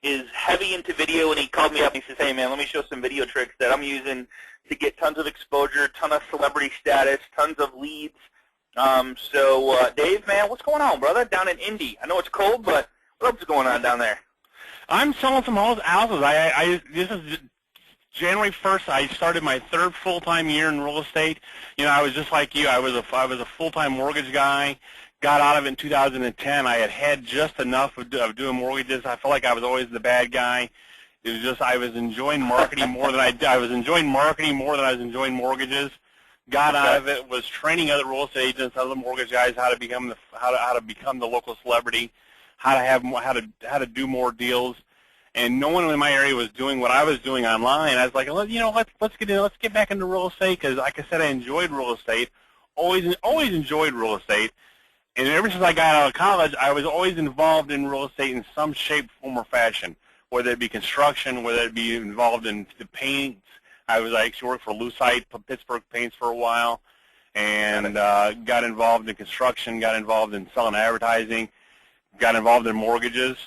is heavy into video, and he called me up and he says, hey, man, let me show some video tricks that I'm using to get tons of exposure, ton of celebrity status, tons of leads. Dave, man, what's going on, brother, down in Indy? I know it's cold, but what else is going on down there? I'm selling some houses. This is January 1st. I started my third full-time year in real estate. You know, I was just like you. I was a full-time mortgage guy. Got out of it in 2010. I had just enough of doing mortgages. I felt like I was always the bad guy. It was just I was enjoying marketing more than I was enjoying marketing more than I was enjoying mortgages. Got out of it. Was training other real estate agents, other mortgage guys how to become the local celebrity, how to do more deals. And no one in my area was doing what I was doing online. I was like, well, you know, let's get back into real estate, because, like I said, I enjoyed real estate. Always enjoyed real estate. And ever since I got out of college, I was always involved in real estate in some shape, form, or fashion, whether it be construction, whether it be involved in the paints. I actually worked for Lucite, Pittsburgh Paints for a while, and got involved in construction, got involved in selling advertising, got involved in mortgages.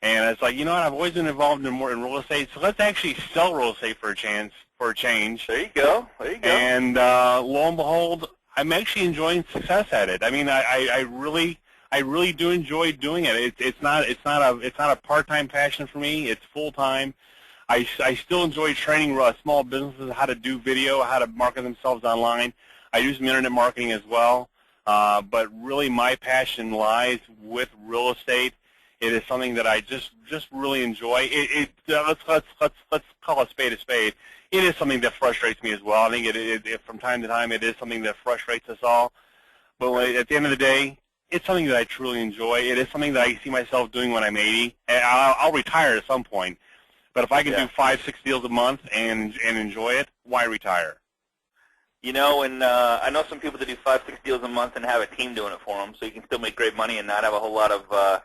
And it's like, you know what, I've always been involved in real estate, so let's actually sell real estate for a change. There you go. There you go. And lo and behold, I'm actually enjoying success at it. I mean, I really do enjoy doing it. It's not a part-time passion for me. It's full-time. I still enjoy training small businesses how to do video, how to market themselves online. I do some internet marketing as well. But really, my passion lies with real estate. It is something that I just really enjoy. Let's call a spade a spade. It is something that frustrates me as well. I think it from time to time it is something that frustrates us all. But at the end of the day, it's something that I truly enjoy. It is something that I see myself doing when I'm 80. And I'll retire at some point. But if I can do 5-6 deals a month and enjoy it, why retire? You know, and I know some people that do 5-6 deals a month and have a team doing it for them, so you can still make great money and not have a whole lot of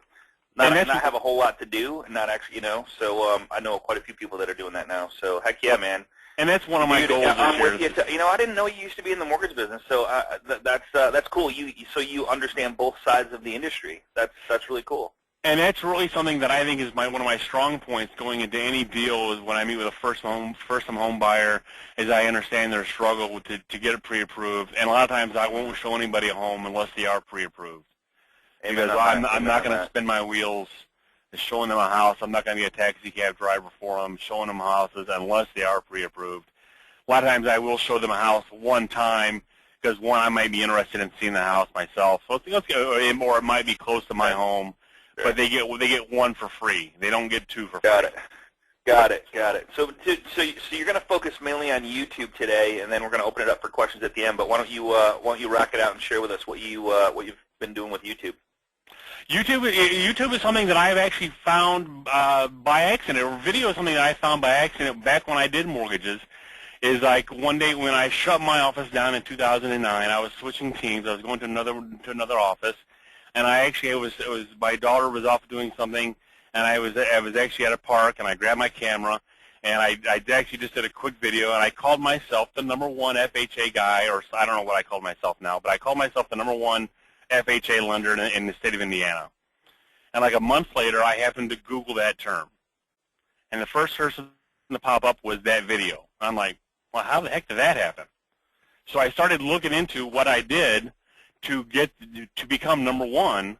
not have a whole lot to do, and not actually, you know. So I know quite a few people that are doing that now. So heck yeah, man. And that's one of my goals this year. You know, I didn't know you used to be in the mortgage business, so that's cool. So you understand both sides of the industry. That's really cool. And that's really something that I think is one of my strong points going into any deal, is when I meet with a first-time home buyer, is I understand their struggle to get it pre-approved. And a lot of times I won't show anybody a home unless they are pre-approved. Because I'm not going to spin my wheels showing them a house. I'm not going to be a taxi cab driver for them, showing them houses unless they are pre-approved. A lot of times I will show them a house one time because, one, I might be interested in seeing the house myself. So or it might be close to my home. But they get one for free. They don't get two for free. Got it. So you're going to focus mainly on YouTube today, and then we're going to open it up for questions at the end. But why don't you rock it out and share with us what you've been doing with YouTube? YouTube is something that I've actually found by accident. Or video is something that I found by accident back when I did mortgages. Is like one day when I shut my office down in 2009, I was switching teams. I was going to another office. And it was my daughter was off doing something, and I was actually at a park, and I grabbed my camera, and I actually just did a quick video, and I called myself the #1 FHA guy, or I don't know what I called myself now, but I called myself the #1 FHA lender in the state of Indiana. And like a month later, I happened to Google that term, and the first person to pop up was that video. I'm like, well, how the heck did that happen? So I started looking into what I did to become #1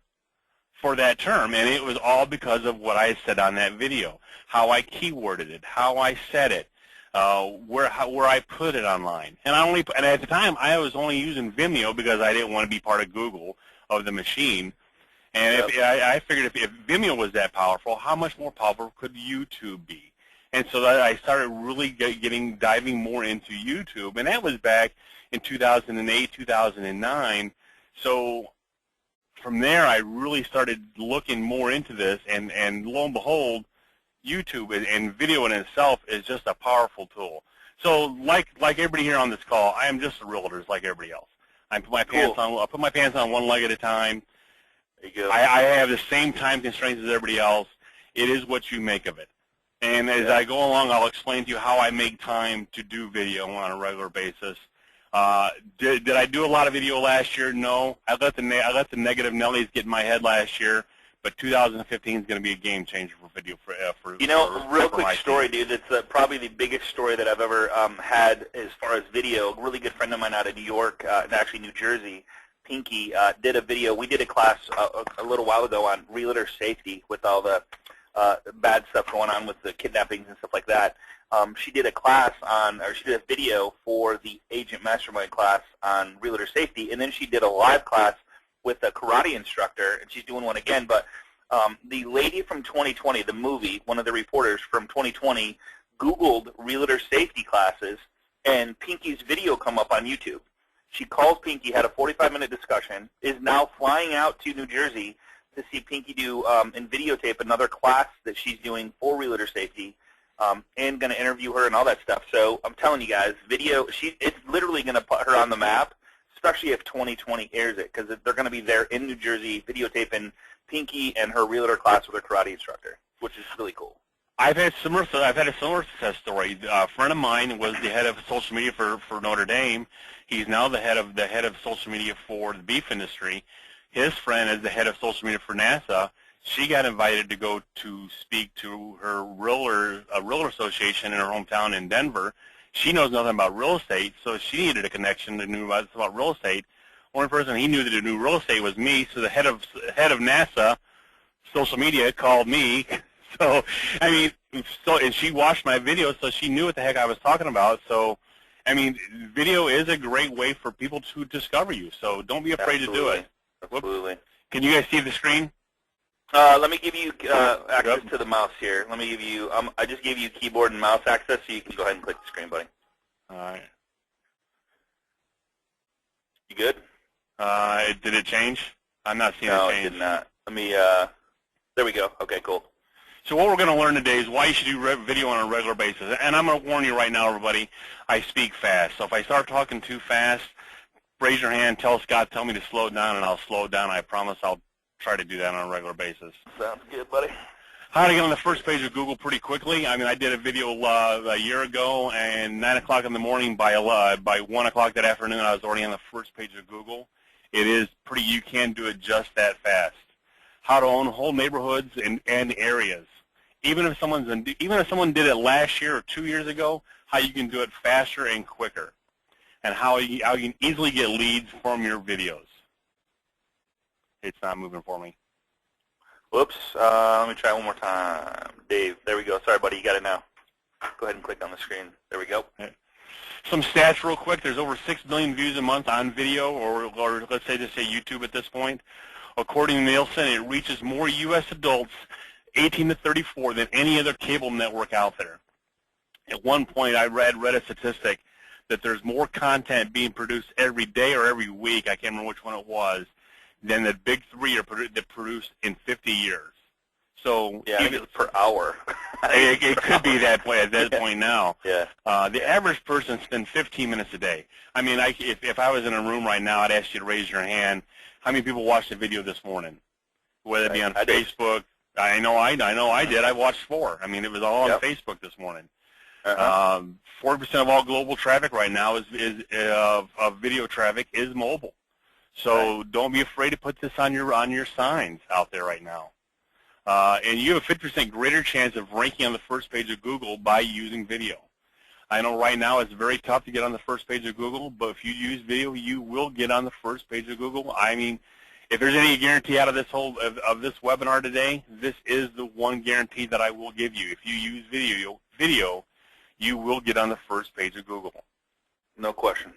for that term, and it was all because of what I said on that video, how I keyworded it, how I said it, where I put it online. And at the time I was only using Vimeo because I didn't want to be part of Google of the machine. And I figured if Vimeo was that powerful, how much more powerful could YouTube be? And so I started really diving more into YouTube, and that was back in 2008, 2009. So from there, I really started looking more into this, and lo and behold, YouTube and video in itself is just a powerful tool. So like everybody here on this call, I am just a realtor, just like everybody else. I put my pants on one leg at a time. There you go. I have the same time constraints as everybody else. It is what you make of it. And as I go along, I'll explain to you how I make time to do video on a regular basis. Did I do a lot of video last year? No. I let the negative Nellies get in my head last year, but 2015 is going to be a game changer for video real quick story, dude. It's probably the biggest story that I've ever had as far as video. A really good friend of mine out of New York, actually New Jersey, Pinky, did a video. We did a class a little while ago on realtor safety with all the bad stuff going on with the kidnappings and stuff like that. She did a class she did a video for the Agent Mastermind class on realtor safety, and then she did a live class with a karate instructor, and she's doing one again. But the lady from 2020, the movie, one of the reporters from 2020, Googled realtor safety classes, and Pinky's video come up on YouTube. She calls Pinky, had a 45-minute discussion, is now flying out to New Jersey to see Pinky do and videotape another class that she's doing for realtor safety, and going to interview her and all that stuff. So I'm telling you guys, video, it's literally going to put her on the map, especially if 2020 airs it, because they're going to be there in New Jersey videotaping Pinky and her realtor class with her karate instructor, which is really cool. I've had a similar success story. A friend of mine was the head of social media for Notre Dame. He's now the head of social media for the beef industry. His friend is the head of social media for NASA. She got invited to go to speak to her realtor association in her hometown in Denver. She knows nothing about real estate, so she needed a connection that knew about real estate. Only person he knew that knew real estate was me, so the head of NASA social media called me. So, I mean, and she watched my video, so she knew what the heck I was talking about. So, I mean, video is a great way for people to discover you, so don't be afraid to do it. Absolutely. Can you guys see the screen? Let me give you access to the mouse here. Let me give you, I just gave you keyboard and mouse access, so you can go ahead and click the screen, buddy. All right. You good? Did it change? I'm not seeing it change. No, it did not. Let me, there we go. Okay, cool. So what we're going to learn today is why you should do video on a regular basis. And I'm going to warn you right now, everybody, I speak fast. So if I start talking too fast, raise your hand, tell Scott, tell me to slow down, and I'll slow down. I promise I'll try to do that on a regular basis. Sounds good, buddy. How to get on the first page of Google pretty quickly. I mean, I did a video a year ago, and 9 o'clock in the morning, by 1 o'clock that afternoon, I was already on the first page of Google. It is pretty, you can do it just that fast. How to own whole neighborhoods and areas. Even if someone did it last year or 2 years ago, how you can do it faster and quicker. And how you can easily get leads from your videos. It's not moving for me. Whoops. Let me try one more time. Dave, there we go. Sorry, buddy. You got it now. Go ahead and click on the screen. There we go. Some stats real quick. There's over 6 million views a month on video, or let's say just say YouTube at this point. According to Nielsen, it reaches more U.S. adults 18 to 34 than any other cable network out there. At one point, I read a statistic that there's more content being produced every day or every week, I can't remember which one it was, than the big three that produced in 50 years. So yeah, even per hour. it could be that way at that point now. Yeah. The average person spends 15 minutes a day. I mean, if I was in a room right now, I'd ask you to raise your hand. How many people watched the video this morning? Whether it be on Facebook. I know I did. I watched 4. I mean, it was all on Facebook this morning. 40% of all global traffic right now of video traffic is mobile. So don't be afraid to put this on your signs out there right now. And you have a 50% greater chance of ranking on the first page of Google by using video. I know right now it's very tough to get on the first page of Google, but if you use video, you will get on the first page of Google. I mean, if there's any guarantee out of this of this webinar today, this is the one guarantee that I will give you. If you use video, you will get on the first page of Google. No question.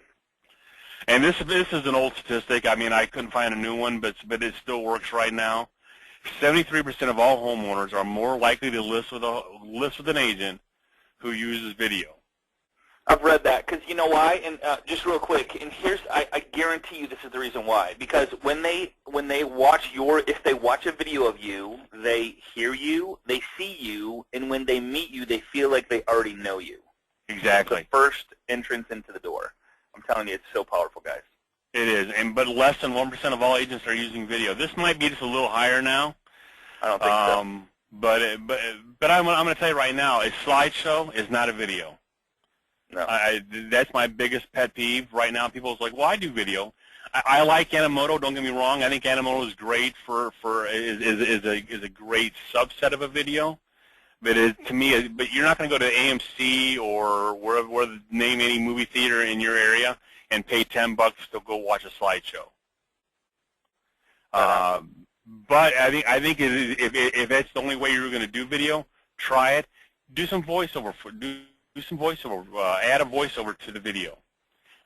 And this is an old statistic. I mean, I couldn't find a new one, but it still works right now. 73% of all homeowners are more likely to list with an agent who uses video. I've read that because you know why? And just real quick, and I guarantee you this is the reason why. Because when they watch if they watch a video of you, they hear you, they see you, and when they meet you, they feel like they already know you. Exactly. It's the first entrance into the door. I'm telling you, it's so powerful, guys. It is, but less than 1% of all agents are using video. This might be just a little higher now. I don't think so. But I'm going to tell you right now, a slideshow is not a video. No. That's my biggest pet peeve right now. People's like, well, I do video. I like Animoto. Don't get me wrong. I think Animoto is great is a great subset of a video. But to me, but you're not going to go to AMC or where name any movie theater in your area and pay $10 to go watch a slideshow. But I think if that's the only way you're going to do video, try it. Do some voiceover. Add a voiceover to the video,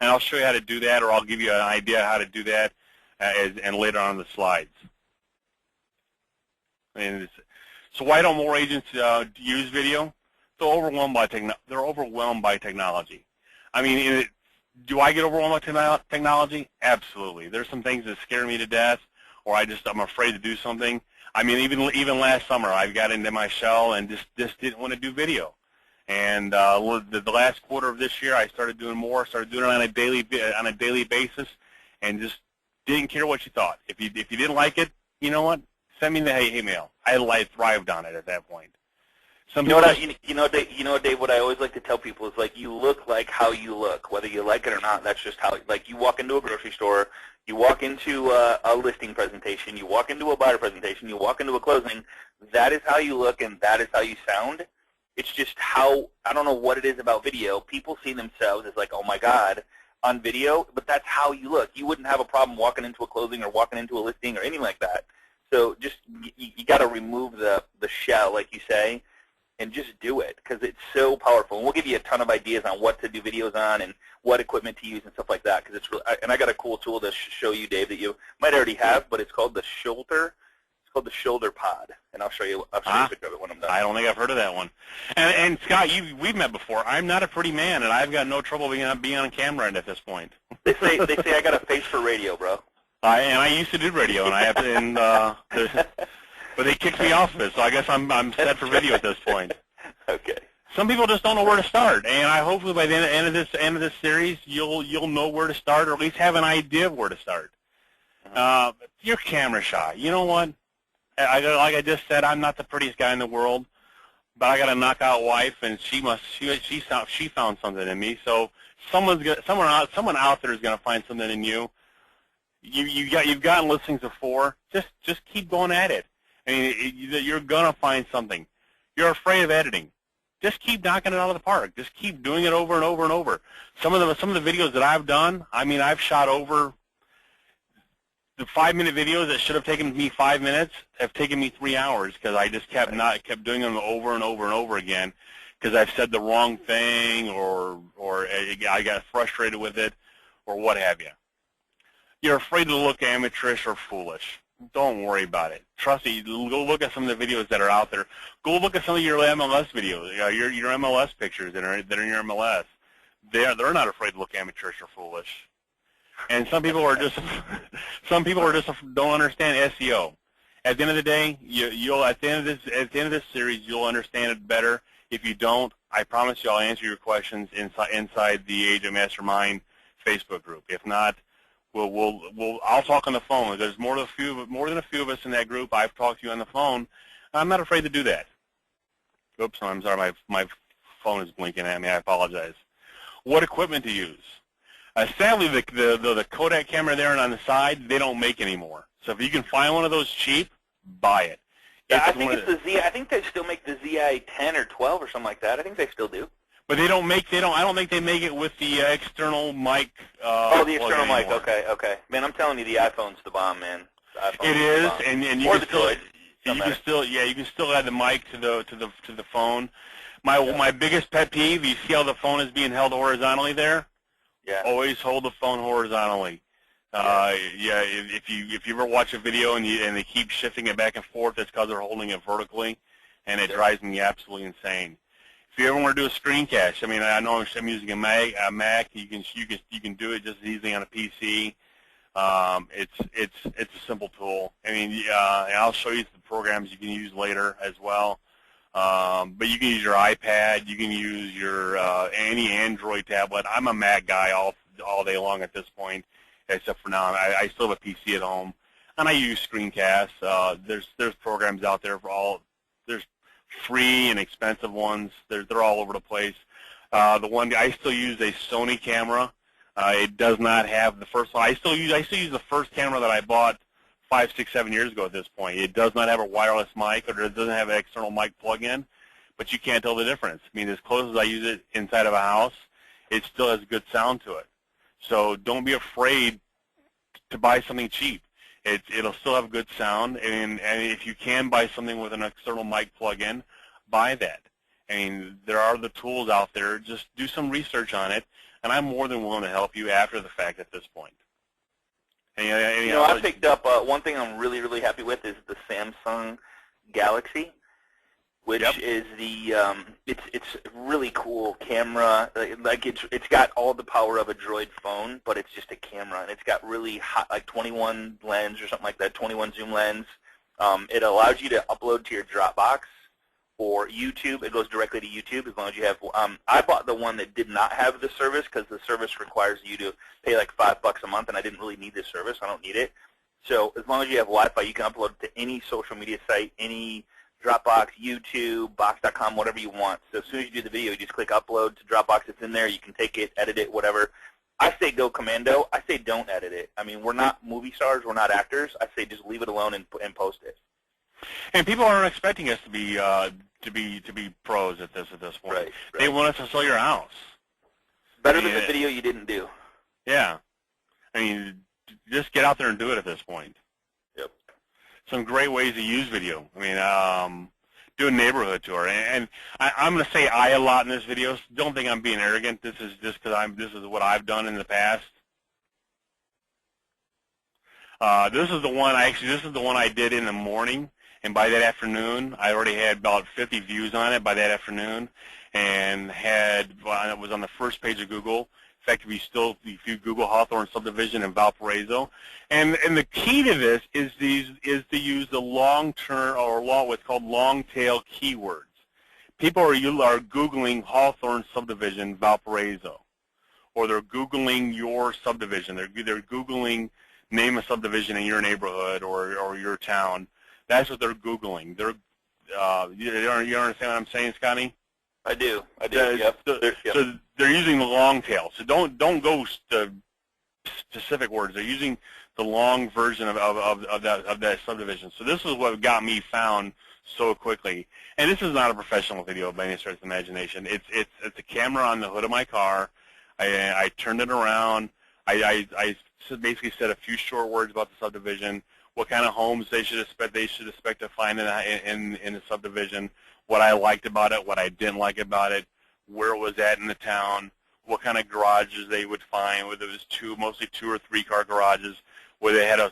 and I'll show you how to do that, or I'll give you an idea how to do that, and later on in the slides. So why don't more agents use video? They're overwhelmed by technology. I mean, do I get overwhelmed by technology? Absolutely. There's some things that scare me to death, or I'm afraid to do something. I mean, even last summer, I got into my shell and just didn't want to do video. And the last quarter of this year, I started doing more. Started doing it on a daily basis, and just didn't care what you thought. If you didn't like it, you know what? Send me the hey mail. I thrived on it at that point. You know what, Dave? What I always like to tell people is, like, you look like how you look, whether you like it or not. That's just how. Like, you walk into a grocery store, you walk into a listing presentation, you walk into a buyer presentation, you walk into a closing. That is how you look, and that is how you sound. It's just how, I don't know what it is about video. People see themselves as like, oh my God, on video, but that's how you look. You wouldn't have a problem walking into a closing or walking into a listing or anything like that. So just you got to remove the shell, like you say, and just do it, because it's so powerful. And we'll give you a ton of ideas on what to do videos on and what equipment to use and stuff like that. Because it's really, and I got a cool tool to show you, Dave, that you might already have, but it's called the Shoulder. It's called the Shoulder Pod, and I'll show you a picture of it when I'm done. I don't think I've heard of that one. And Scott, we've met before. I'm not a pretty man, and I've got no trouble being on camera at this point. They say I got a face for radio, bro. I used to do radio, and I have to, but they kicked me off of it, so I guess I'm set for video at this point. Okay. Some people just don't know where to start, and I hopefully by the end of this series, you'll know where to start, or at least have an idea of where to start. You're camera shy. You know what? Like I just said, I'm not the prettiest guy in the world, but I got a knockout wife, and she found something in me. So someone out there is going to find something in you. You've gotten listings before. Just keep going at it. I mean, you're gonna find something. You're afraid of editing. Just keep knocking it out of the park. Just keep doing it over and over and over. Some of the videos that I've done, I mean, I've shot over the 5-minute videos that should have taken me 5 minutes have taken me 3 hours, because I just kept doing them over and over and over again, because I've said the wrong thing, or I got frustrated with it, or what have you. You're afraid to look amateurish or foolish. Don't worry about it. Trust me. Go look at some of the videos that are out there. Go look at some of your MLS videos, your MLS pictures that are in your MLS. They're not afraid to look amateurish or foolish. And some people are just don't understand SEO. At the end of the day, at the end of this series, you'll understand it better. If you don't, I promise you, I'll answer your questions inside the Age of Mastermind Facebook group. If not, I'll talk on the phone. There's more than a few of us in that group. I've talked to you on the phone. I'm not afraid to do that. Oops, I'm sorry. My phone is blinking at me. I apologize. What equipment to use? Sadly, the Kodak camera there and on the side, they don't make anymore. So if you can find one of those cheap, buy it. Yeah, I think it's the Z. I think they still make the ZI 10 or 12 or something like that. I think they still do. But I don't think they make it with the external mic. The external mic. Okay. Man, I'm telling you, the iPhone's the bomb, man. It is, and you can still add the mic to the phone. My biggest pet peeve, you see how the phone is being held horizontally there? Yeah. Always hold the phone horizontally. If you ever watch a video and they keep shifting it back and forth, it's because they're holding it vertically, and it drives me absolutely insane. If you ever want to do a screencast, I mean, I know I'm using a Mac. You can do it just as easily on a PC. It's a simple tool. I mean, and I'll show you the programs you can use later as well. But you can use your iPad. You can use your any Android tablet. I'm a Mac guy all day long at this point, except for now. I still have a PC at home, and I use screencasts. There's programs out there for all. There's free and expensive ones. They're all over the place. The one I still use a Sony camera. It does not have the first one. I still use the first camera that I bought 5, 6, 7 years ago at this point. It does not have a wireless mic, or it doesn't have an external mic plug-in, but you can't tell the difference. I mean, as close as I use it inside of a house, it still has good sound to it. So don't be afraid to buy something cheap. It'll still have good sound, and if you can buy something with an external mic plug-in, buy that. I mean, there are the tools out there. Just do some research on it, and I'm more than willing to help you after the fact at this point. I picked up one thing I'm really, really happy with is the Samsung Galaxy, which Yep. is the it's a really cool camera. Like it's got all the power of a Droid phone, but it's just a camera, and it's got really hot, like 21 lens or something like that, 21 zoom lens. It allows you to upload to your Dropbox or YouTube. It goes directly to YouTube as long as you have. I bought the one that did not have the service because the service requires you to pay like $5 a month, and I didn't really need this service. I don't need it. So as long as you have Wi-Fi, you can upload it to any social media site, any Dropbox, YouTube, Box.com, whatever you want. So as soon as you do the video, you just click upload to Dropbox. It's in there. You can take it, edit it, whatever. I say go commando. I say don't edit it. I mean, we're not movie stars. We're not actors. I say just leave it alone and post it. And people aren't expecting us to be pros at this point. Right. They want us to sell your house. Better than the video you didn't do. Yeah. I mean, just get out there and do it at this point. Yep. Some great ways to use video. I mean, do a neighborhood tour. And I'm going to say I a lot in this video. So don't think I'm being arrogant. This is just because this is what I've done in the past. This is the one I did in the morning. And by that afternoon, I already had about 50 views on it by that afternoon, and it was on the first page of Google. In fact, if you Google Hawthorne subdivision in Valparaiso, and the key to this is to use the long-term or what's called long-tail keywords. People are Googling Hawthorne subdivision Valparaiso, or they're Googling your subdivision. They're Googling name a subdivision in your neighborhood or your town. That's what they're Googling. You understand what I'm saying, Scotty? I do. Yep. So they're using the long tail. So don't go to specific words. They're using the long version of that subdivision. So this is what got me found so quickly. And this is not a professional video by any stretch of the imagination. It's a camera on the hood of my car. I turned it around. I basically said a few short words about the subdivision. What kind of homes they should expect to find in the subdivision, what I liked about it, what I didn't like about it, where it was at in the town, what kind of garages they would find, whether it was mostly 2 or 3 car garages, whether it had a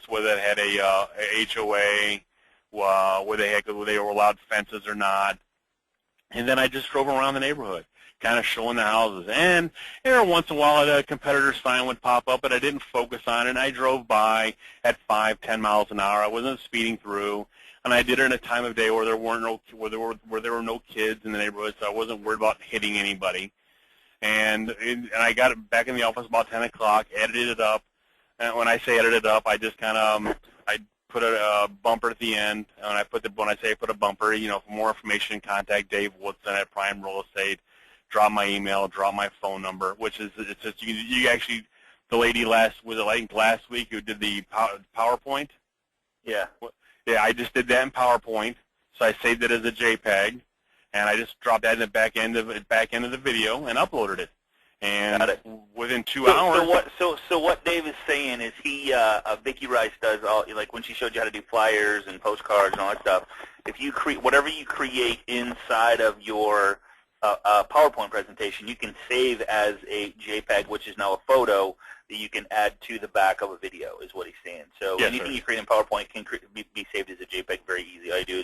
HOA, whether they were allowed fences or not, and then I just drove around the neighborhood, kind of showing the houses. And every once in a while, a competitor sign would pop up, but I didn't focus on it. And I drove by at 5, 10 miles an hour. I wasn't speeding through, and I did it in a time of day where there were no kids in the neighborhood, so I wasn't worried about hitting anybody. And I got it back in the office about 10 o'clock, edited it up. And when I say edited up, I just kind of I put a bumper at the end. And when I say put a bumper, for more information, contact Dave Woodson at Prime Real Estate. Drop my email, drop my phone number, which is it's just you actually the lady last week who did the PowerPoint. Yeah. Yeah, I just did that in PowerPoint, so I saved it as a JPEG, and I just dropped that in the back end of the video and uploaded it. And within 2 hours. So what Dave is saying is Vicki Rice does all, like when she showed you how to do flyers and postcards and all that stuff. If you whatever you create inside of your PowerPoint presentation, you can save as a JPEG, which is now a photo that you can add to the back of a video, is what he's saying. So yes, anything sir. you create in PowerPoint can be saved as a JPEG very easy. All you do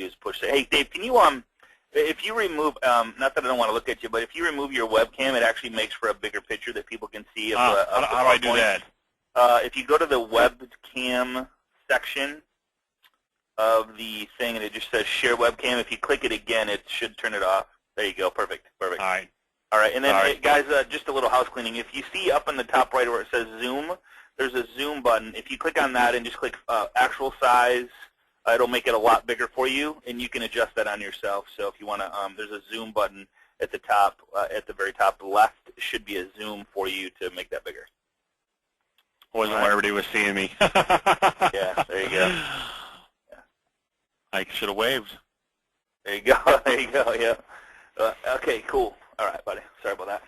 is push it. Hey, Dave, can you if you remove, not that I don't want to look at you, but if you remove your webcam, it actually makes for a bigger picture that people can see. How do I do that? If you go to the webcam section of the thing, and it just says share webcam, if you click it again, it should turn it off. There you go. Perfect. All right. All right. And then, guys, just a little house cleaning. If you see up in the top right where it says Zoom, there's a Zoom button. If you click on that and just click actual size, it'll make it a lot bigger for you, and you can adjust that on yourself. So if you want to, there's a Zoom button. at the top, at the very top left, should be a zoom for you to make that bigger. Wasn't where everybody was seeing me. Yeah, there you go. Yeah. I should have waved. There you go. There you go. Yeah. Okay. Cool. All right, buddy. Sorry about that.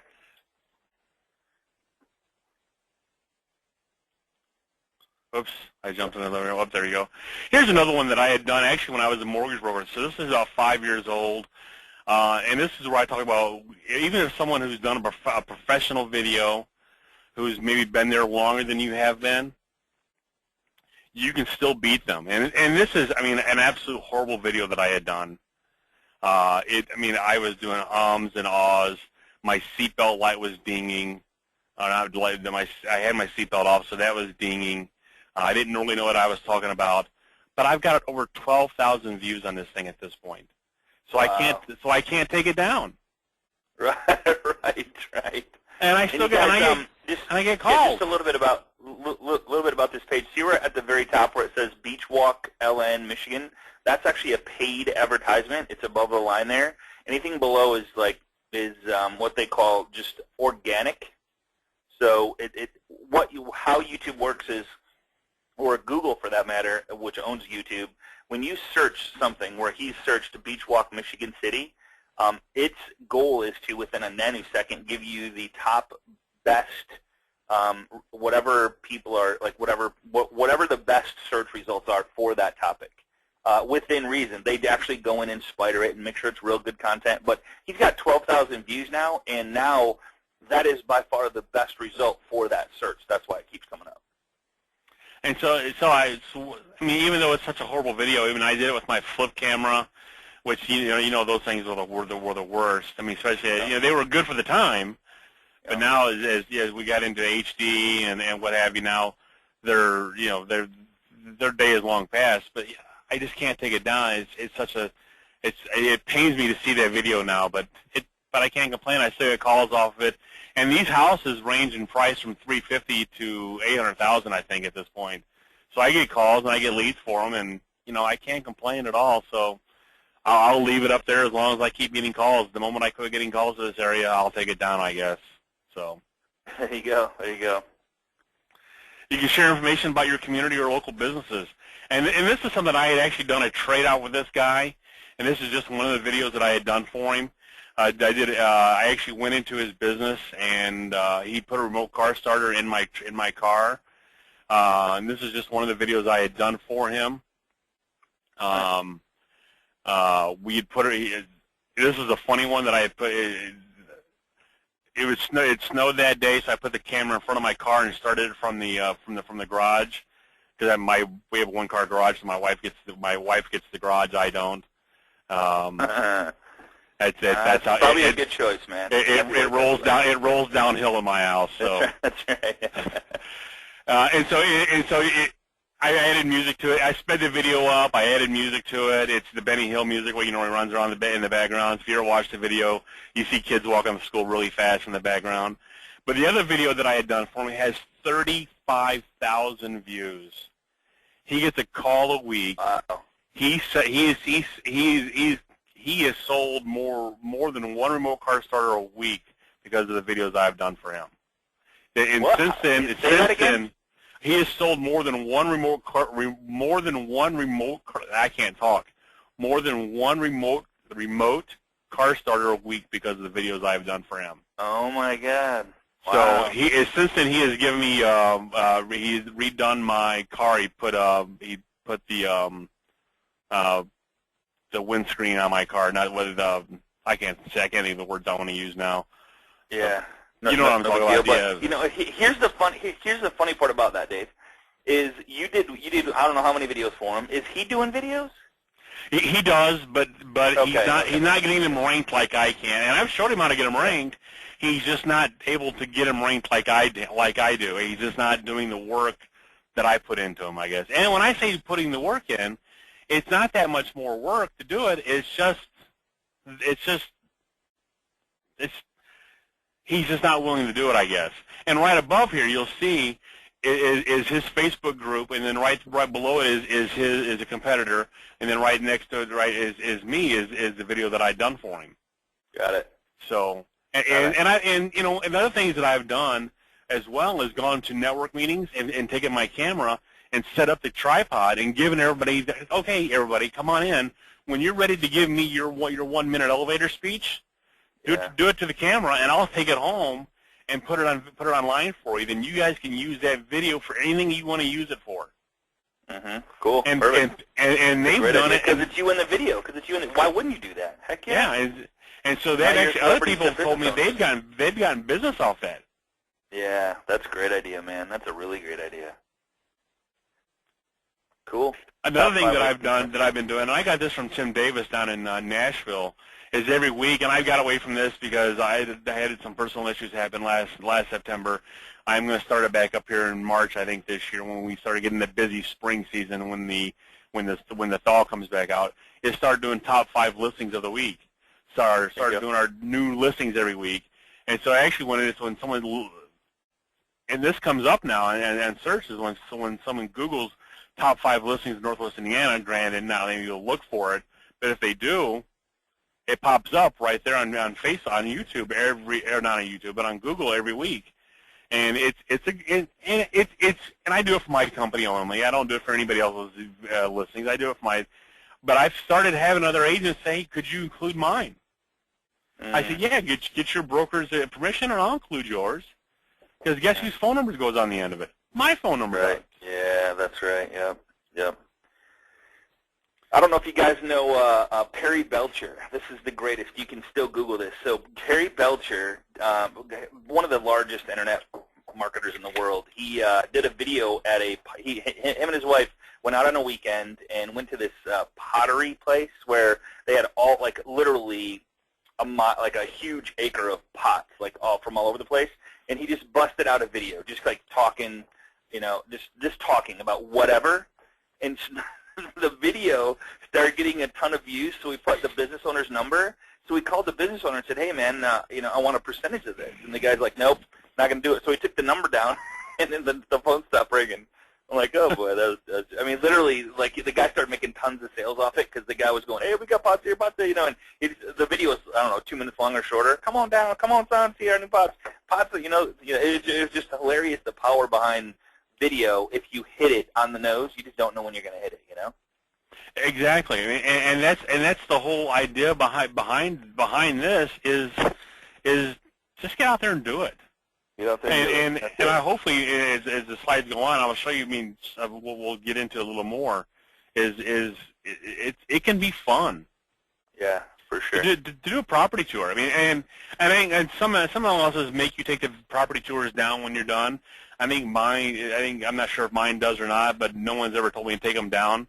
Oops, I jumped in another. Oh, there you go. Here's another one that I had done actually when I was a mortgage broker. So this is about 5 years old, and this is where I talk about even if someone who's done a professional video, who's maybe been there longer than you have been, you can still beat them. And this is, I mean, an absolute horrible video that I had done. I mean, I was doing ums and ahs. My seatbelt light was dinging. I had my seatbelt off, so that was dinging. I didn't really know what I was talking about, but I've got over 12,000 views on this thing at this point. So wow. I can't take it down. Right. And I still get I get calls. Yeah, just a little bit about this page. See, we're at the very top where it says Beach Walk, LN, Michigan. That's actually a paid advertisement. It's above the line there. Anything below is what they call just organic. So how YouTube works is, or Google for that matter, which owns YouTube, when you search something where he searched Beach Walk, Michigan City, its goal is to, within a nanosecond, give you the top best, whatever people are, like whatever the best search results are for that topic. Within reason. They actually go in and spider it and make sure it's real good content. But he's got 12,000 views now, and now that is by far the best result for that search. That's why it keeps coming up. And so I mean, even though it's such a horrible video, even I did it with my flip camera, which you know those things were the worst. I mean, especially they were good for the time, but now as we got into HD and what have you, now their day is long past. But I just can't take it down. It pains me to see that video now, but I can't complain. I still get calls off of it. And these houses range in price from $350,000 to $800,000, I think, at this point. So I get calls and I get leads for them, and I can't complain at all. So I'll leave it up there as long as I keep getting calls. The moment I quit getting calls to this area, I'll take it down, I guess. So there you go. There you go. You can share information about your community or local businesses. And this is something I had actually done a trade out with this guy, and this is just one of the videos that I had done for him. I actually went into his business, and he put a remote car starter in my car. And this is just one of the videos I had done for him. We had put it. This is a funny one that I had put. It snowed that day, so I put the camera in front of my car and started it from the garage, because we have a one-car garage, so my wife gets the garage. I don't. That's how, probably a good choice, man. It rolls down. It rolls downhill in my house. So that's right. and so I added music to it. I sped the video up. I added music to it. It's the Benny Hill music where he runs around in the background. If you ever watch the video, you see kids walking to school really fast in the background. But the other video that I had done for him has 35,000 views. He gets a call a week. Wow. He has sold more than one remote car starter a week because of the videos I've done for him. And since then, he has sold more than one remote car. I can't talk. More than one remote car starter a week because of the videos I've done for him. Oh my God! Wow. So since then he has given me he's redone my car. He put the windscreen on my car, not with I can't think of the words I want to use now. Yeah. You know what I'm talking about. But, here's the funny part about that, Dave, is you did I don't know how many videos for him. Is he doing videos? He does, but okay, he's not getting them ranked like I can. And I've showed him how to get them ranked. He's just not able to get them ranked like I do. He's just not doing the work that I put into him, I guess. And when I say putting the work in, it's not that much more work to do it. He's just not willing to do it, I guess. And right above here, you'll see is his Facebook group, and then right below it is a competitor, and then right next to it is me is the video that I'd done for him. Got it. So, and you know, another things that I've done as well is gone to network meetings and taken my camera and set up the tripod and given everybody, okay, everybody, come on in. When you're ready to give me your 1 minute elevator speech, do it to the camera, and I'll take it home and put it online for you. Then you guys can use that video for anything you want to use it for. Cool. And perfect. And they've done it because it's you in the video. Because it's you in the, why wouldn't you do that? Heck yeah. Yeah. And so that actually, other people have told me they've gotten business off that. Yeah, that's a great idea, man. That's a really great idea. Cool. Another thing that I've been doing, and I got this from Tim Davis down in Nashville, is every week, and I got away from this because I had some personal issues happen last September. I'm going to start it back up here in March, I think, this year when we started getting the busy spring season when the thaw comes back out. Is start doing top 5 listings of the week. Start doing our new listings every week. And so actually when someone, and this comes up now and searches when someone Googles top 5 listings in Northwest Indiana, granted now they need to look for it, but if they do, it pops up right there on YouTube not on YouTube, but on Google every week. And and I do it for my company only. I don't do it for anybody else's listings. I do it for my, but I've started having other agents say, could you include mine? I said, yeah, get your broker's permission and I'll include yours. Because guess whose phone number goes on the end of it? My phone number. Right. Yeah, that's right. Yep. I don't know if you guys know Perry Belcher. This is the greatest. You can still Google this. So Perry Belcher, one of the largest internet marketers in the world, he did a video at him and his wife went out on a weekend and went to this pottery place where they had all, like, literally a huge acre of pots, like from all over the place, and he just busted out a video, just like talking, just talking about whatever, and the video started getting a ton of views, so we put the business owner's number. So we called the business owner and said, hey, man, I want a percentage of this. And the guy's like, nope, not going to do it. So he took the number down, and then the phone stopped ringing. I'm like, oh, boy. I mean, literally, like, the guy started making tons of sales off it because the guy was going, hey, we got pots here, and the video was, I don't know, 2 minutes long or shorter. Come on down. Come on, son, see our new pots. Pots, it was just hilarious, the power behind video. If you hit it on the nose, you just don't know when you're going to hit it, Exactly, and that's the whole idea behind this is just get out there and do it. And I hopefully as the slides go on, I'll show you. I mean, we'll get into a little more. It can be fun. Yeah, for sure. To do a property tour. I mean, and some houses make you take the property tours down when you're done. I'm not sure if mine does or not, but no one's ever told me to take them down.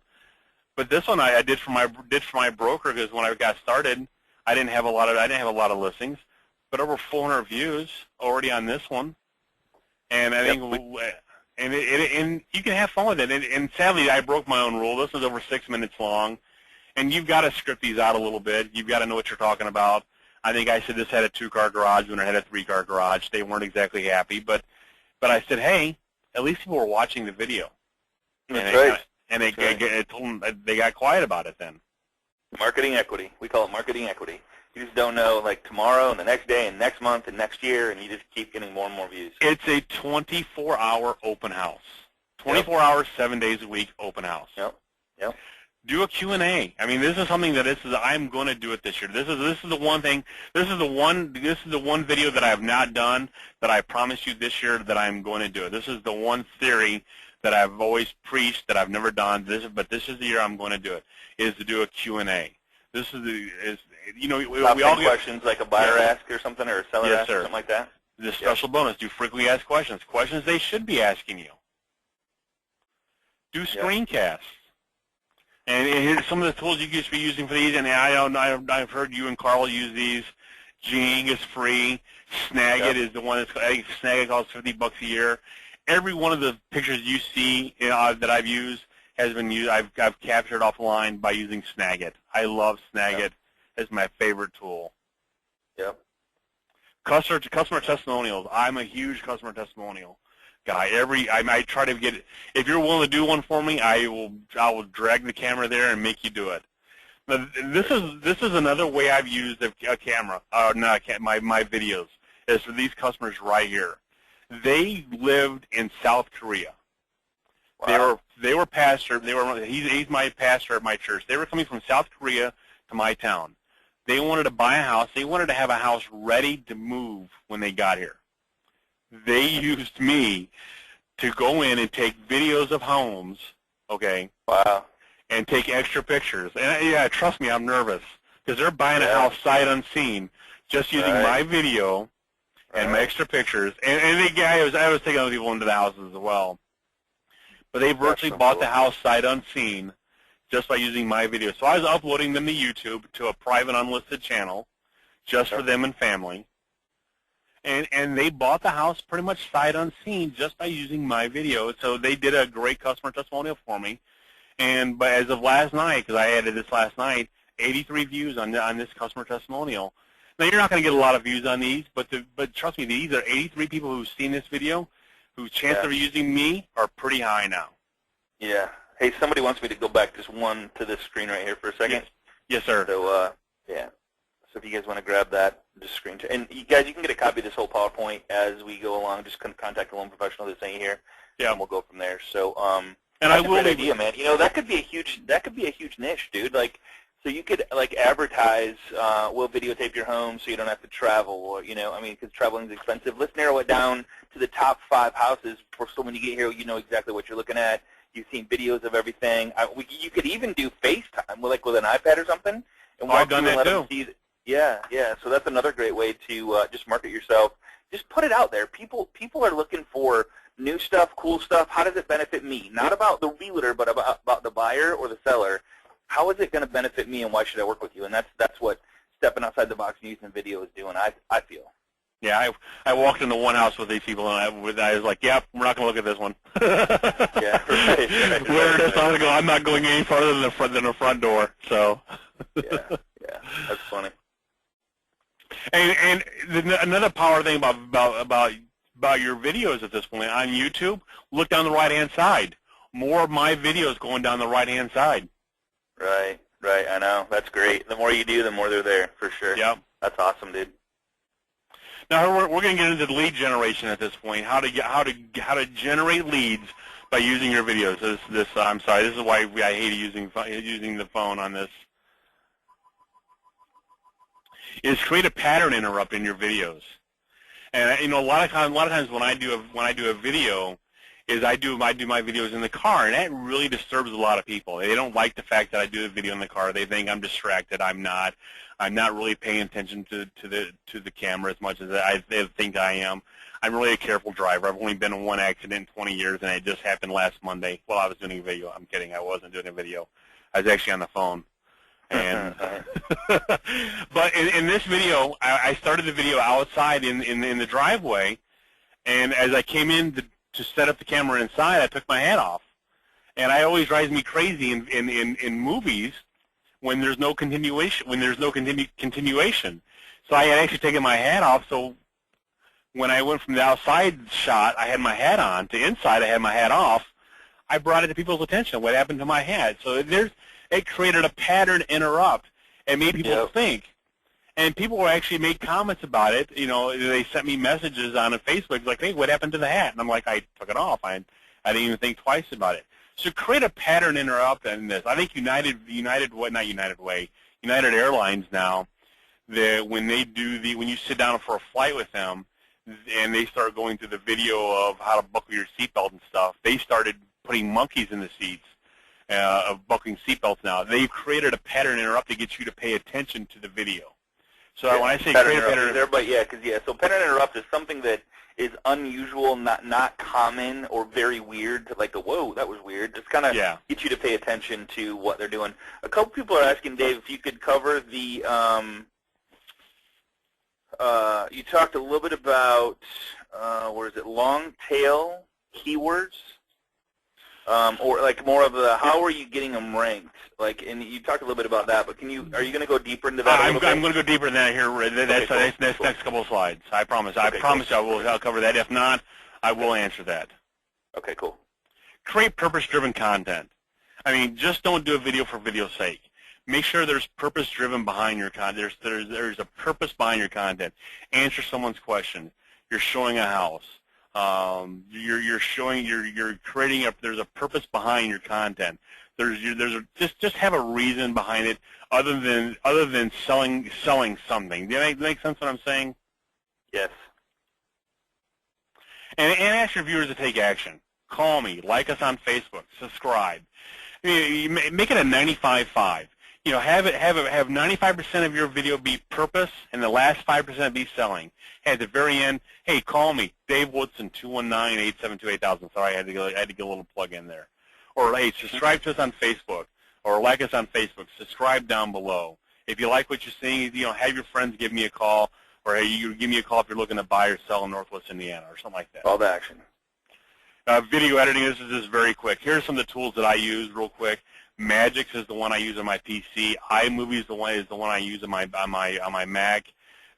But this one I did for my broker because when I got started, I didn't have a lot of listings, but over 400 views already on this one, and I think and you can have fun with it. And sadly, I broke my own rule. This is over 6 minutes long, and you've got to script these out a little bit. You've got to know what you're talking about. I think I said this had a 2-car garage when it had a 3-car garage. They weren't exactly happy, but I said, hey, at least people were watching the video. That's right. And they told them they got quiet about it then. Marketing equity. We call it marketing equity. You just don't know, like, tomorrow and the next day and next month and next year, and you just keep getting more and more views. It's a 24-hour open house. 24 hours, 7 days a week open house. Yep. Do a Q&A. I mean, this is something that I'm going to do it this year. This is the one thing. This is the one video that I have not done that I promise you this year that I'm going to do it. This is the one theory that I've always preached that I've never done. But this is the year I'm going to do it. Is to do a Q&A. This is we all get questions like a buyer ask or something, or a seller ask or something like that. The special bonus. Do frequently asked questions. Questions they should be asking you. Do screencasts. And here's some of the tools you could be using for these. And I've heard you and Carl use these. Jing is free. Snagit is the one that's, I think Snagit costs $50 a year. Every one of the pictures you see that I've used has been used. I've captured offline by using Snagit. I love Snagit. It's my favorite tool. Yep. Customer testimonials. I'm a huge customer testimonial guy. I try to get. If you're willing to do one for me, I will drag the camera there and make you do it. Now, this is another way I've used a camera, not my videos, is for these customers right here. They lived in South Korea. Wow. They were pastor. He's my pastor at my church. They were coming from South Korea to my town. They wanted to buy a house. They wanted to have a house ready to move when they got here. They used me to go in and take videos of homes, okay? Wow. And take extra pictures. And yeah, trust me, I'm nervous because they're buying a house sight unseen, just using my video and my extra pictures. And I was taking other people into the houses as well. But they virtually bought the house sight unseen just by using my video. So I was uploading them to YouTube to a private unlisted channel just for them and family. And they bought the house pretty much sight unseen just by using my video. So they did a great customer testimonial for me. But as of last night, because I added this last night, 83 views on this customer testimonial. Now, you're not going to get a lot of views on these, but trust me, these are 83 people who've seen this video, whose chance of using me are pretty high now. Yeah. Hey, somebody wants me to go back just one to this screen right here for a second. Yes, sir. So, yeah. So if you guys want to grab that, just screen share. And you guys, you can get a copy of this whole PowerPoint as we go along. Just contact a loan professional that's saying here, and we'll go from there. So, and that's a great idea, man. You know, that could be a huge niche, dude. Like, so you could like advertise, we'll videotape your home so you don't have to travel, or I mean, because traveling is expensive. Let's narrow it down to the top 5 houses, so when you get here, you know exactly what you're looking at. You've seen videos of everything. You could even do FaceTime, like with an iPad or something, and I've done that too. Yeah. So that's another great way to just market yourself. Just put it out there. People are looking for new stuff, cool stuff. How does it benefit me? Not about the realtor, but about the buyer or the seller. How is it going to benefit me, and why should I work with you? And that's what stepping outside the box and using video is doing, I feel. Yeah, I walked into one house with these people, and I was like, "Yep, we're not going to look at this one." Yeah, right. I'm not going any farther than the front door. So. Yeah, that's funny. And another power thing about your videos at this point on YouTube, look down the right-hand side. More of my videos going down the right-hand side. Right. I know. That's great. The more you do, the more they're there, for sure. Yep. That's awesome, dude. Now we're going to get into lead generation at this point. How to generate leads by using your videos. I'm sorry. This is why I hate using the phone on this. Is create a pattern interrupt in your videos. And a lot of times when I do a video, is I do my videos in the car, and that really disturbs a lot of people. They don't like the fact that I do a video in the car. They think I'm distracted. I'm not really paying attention to the camera as much as they think I am. I'm really a careful driver. I've only been in one accident in 20 years, and it just happened last Monday while I was doing a video. I'm kidding. I wasn't doing a video. I was actually on the phone. And but in this video, I started the video outside in the driveway, and as I came in to set up the camera inside, I took my hat off. And it always drives me crazy in movies when there's no continuation. So I had actually taken my hat off. So when I went from the outside shot, I had my hat on. To inside, I had my hat off. I brought it to people's attention. What happened to my hat? So it created a pattern interrupt and made people think. And people actually made comments about it. They sent me messages on Facebook like, "Hey, what happened to the hat?" And I'm like, "I took it off. I didn't even think twice about it." So create a pattern interrupt in this. I think United Airlines now, when you sit down for a flight with them, and they start going through the video of how to buckle your seatbelt and stuff, they started putting monkeys in the seats. Of buckling seatbelts now. They've created a pattern interrupt to get you to pay attention to the video. So when I say create a pattern interrupt, so pattern interrupt is something that is unusual, not common, or very weird. Like whoa, that was weird. Just kind of get you to pay attention to what they're doing. A couple people are asking, Dave, if you could cover the. You talked a little bit about long tail keywords. Or like more of the how are you getting them ranked? Like, and you talked a little bit about that, but are you going to go deeper into that? I'm going to go deeper than that here. That's next couple of slides. I promise. I promise you I'll cover that. If not, I will answer that. Okay, cool. Create purpose-driven content. I mean, just don't do a video for video's sake. Make sure there's purpose driven behind your content. There's a purpose behind your content. Answer someone's question. You're showing a house. You're creating there's a purpose behind your content. Just have a reason behind it other than selling something. Do that make sense what I'm saying? Yes. And ask your viewers to take action. Call me, like us on Facebook, subscribe. You make it a 95-5. You know, have 95% of your video be purpose, and the last 5% be selling. Hey, at the very end, hey, call me, Dave Woodson, 219-872-8000. Sorry, I had to get a little plug in there. Or hey, subscribe to us on Facebook, or like us on Facebook. Subscribe down below. If you like what you're seeing, you know, have your friends give me a call, or hey, you give me a call if you're looking to buy or sell in Northwest Indiana, or something like that. Call to action. Video editing. This is just very quick. Here's some of the tools that I use, real quick. Magix is the one I use on my PC. iMovie is the one I use on my Mac.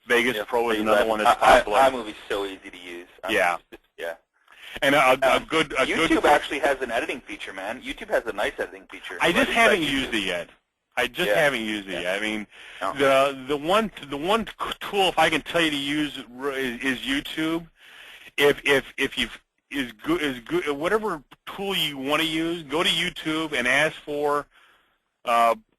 Vegas Pro is another one that's popular. iMovie's so easy to use. Yeah. Yeah. And YouTube actually has an editing feature, man. YouTube has a nice editing feature. I just haven't used it yet. I mean, the one tool, if I can tell you to use, is YouTube. Whatever tool you want to use, go to YouTube and ask for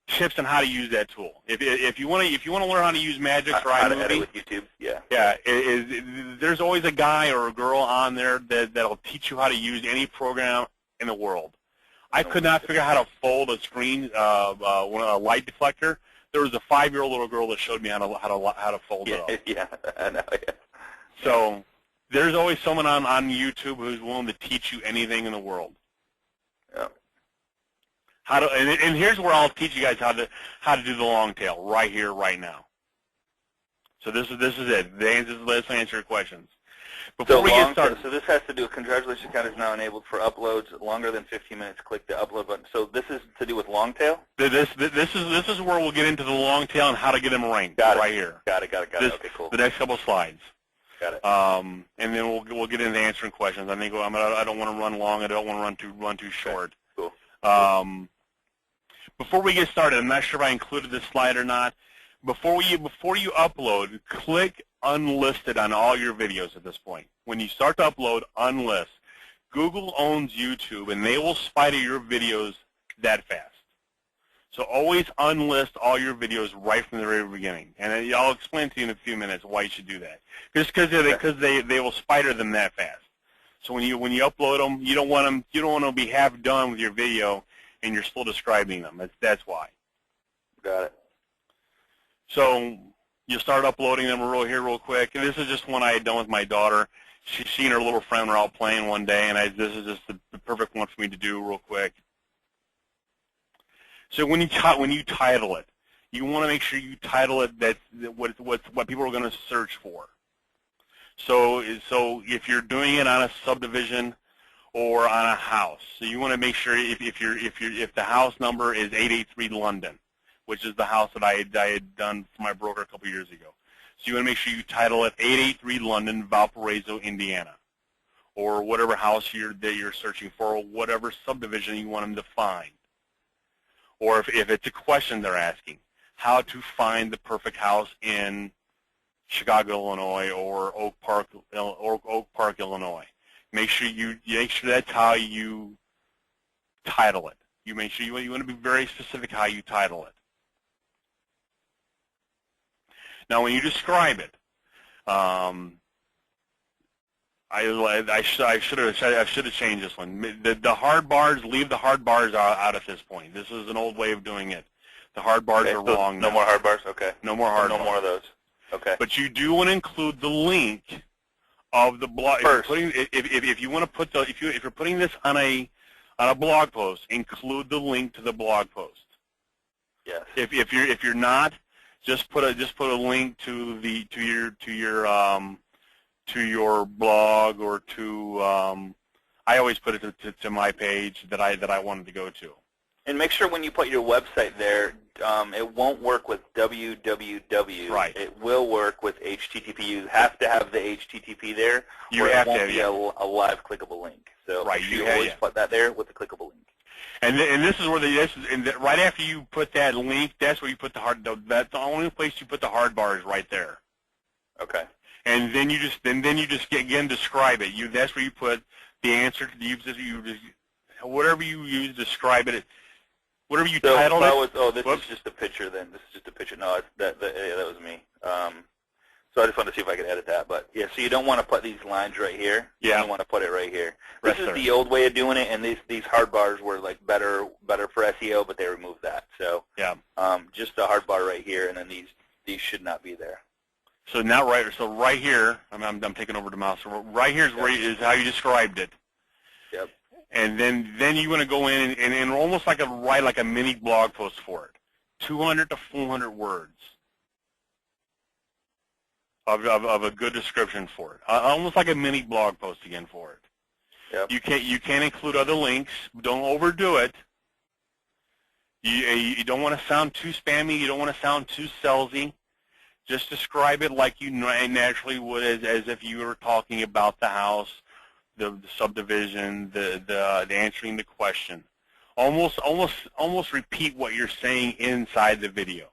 tips on how to use that tool. If you want to learn how to use Magix or how iMovie, to edit with YouTube, there's always a guy or a girl on there that'll teach you how to use any program in the world. I could not figure out how to fold a screen, a light deflector. There was a 5-year-old little girl that showed me how to fold it up. Yeah, I know. Yeah. So there's always someone on YouTube who's willing to teach you anything in the world. Yeah. And here's where I'll teach you guys how to do the long tail right here, right now. So this is it. Let's answer your questions. Before we get started, so this has to do with congratulations, account is now enabled for uploads longer than 15 minutes. Click the upload button. So this is to do with long tail. This is where we'll get into the long tail and how to get them ranked. Right here. Got it. Okay, cool. The next couple slides. Got it. And then we'll get into answering questions. I think I don't want to run long. I don't want to run too short. Okay. Cool. Before we get started, I'm not sure if I included this slide or not. Before you upload, click unlisted on all your videos at this point. When you start to upload, unlist. Google owns YouTube, and they will spider your videos that fast. So always unlist all your videos right from the very beginning. And I'll explain to you in a few minutes why you should do that. Just because they will spider them that fast. So when you upload them, you don't want to be half done with your video and you're still describing them. That's why. Got it. So you start uploading them real quick. And this is just one I had done with my daughter. She and her little friend were out playing one day, and this is just the perfect one for me to do real quick. So when you title it, you want to make sure you title it what people are going to search for. So if you're doing it on a subdivision or on a house, so you want to make sure if the house number is 883 London, which is the house that I had done for my broker a couple years ago. So you want to make sure you title it 883 London, Valparaiso, Indiana, or whatever house that you're searching for, or whatever subdivision you want them to find. Or if it's a question they're asking, how to find the perfect house in Chicago, Illinois, or Oak Park, Illinois. Make sure that's how you title it. You make sure you want to be very specific how you title it. Now, when you describe it, I should have changed this one. The hard bars, leave the hard bars out at this point. This is an old way of doing it. The hard bars are wrong now. No more hard bars. Okay. No more hard bars. No more of those. Okay. But you do want to include the link of the blog. First. If you want to put if you're putting this on a blog post, include the link to the blog post. Yes. If you're not, just put a link to your blog or to I always put it to my page that I wanted to go to. And make sure when you put your website there, it won't work with www. Right. It will work with HTTP. You have to have the HTTP there, you or have it won't to, be a live clickable link. So right. you always put that there with the clickable link. And this is where right after you put that link, that's where you put that's the only place you put the hard bar is right there. Okay. And then you just again describe it. That's where you put the answer to whatever you use to describe it. Whatever you titled it. This is just a picture then. This is just a picture. No, that was me. So I just wanted to see if I could edit that. But, yeah, so you don't want to put these lines right here. Yeah. You want to put it right here. This is the old way of doing it, and these hard bars were, like, better for SEO, but they removed that. So yeah. Just the hard bar right here, and then these should not be there. So now right here, I'm taking over the mouse. So right here is how you described it. Yep. And then you want to go in and almost write like a mini blog post for it, 200 to 400 words of a good description for it, almost like a mini blog post again for it. Yep. You can't include other links. Don't overdo it. You don't want to sound too spammy. You don't want to sound too salesy. Just describe it like you naturally would, as if you were talking about the house, the subdivision, the answering the question. Almost repeat what you're saying inside the video.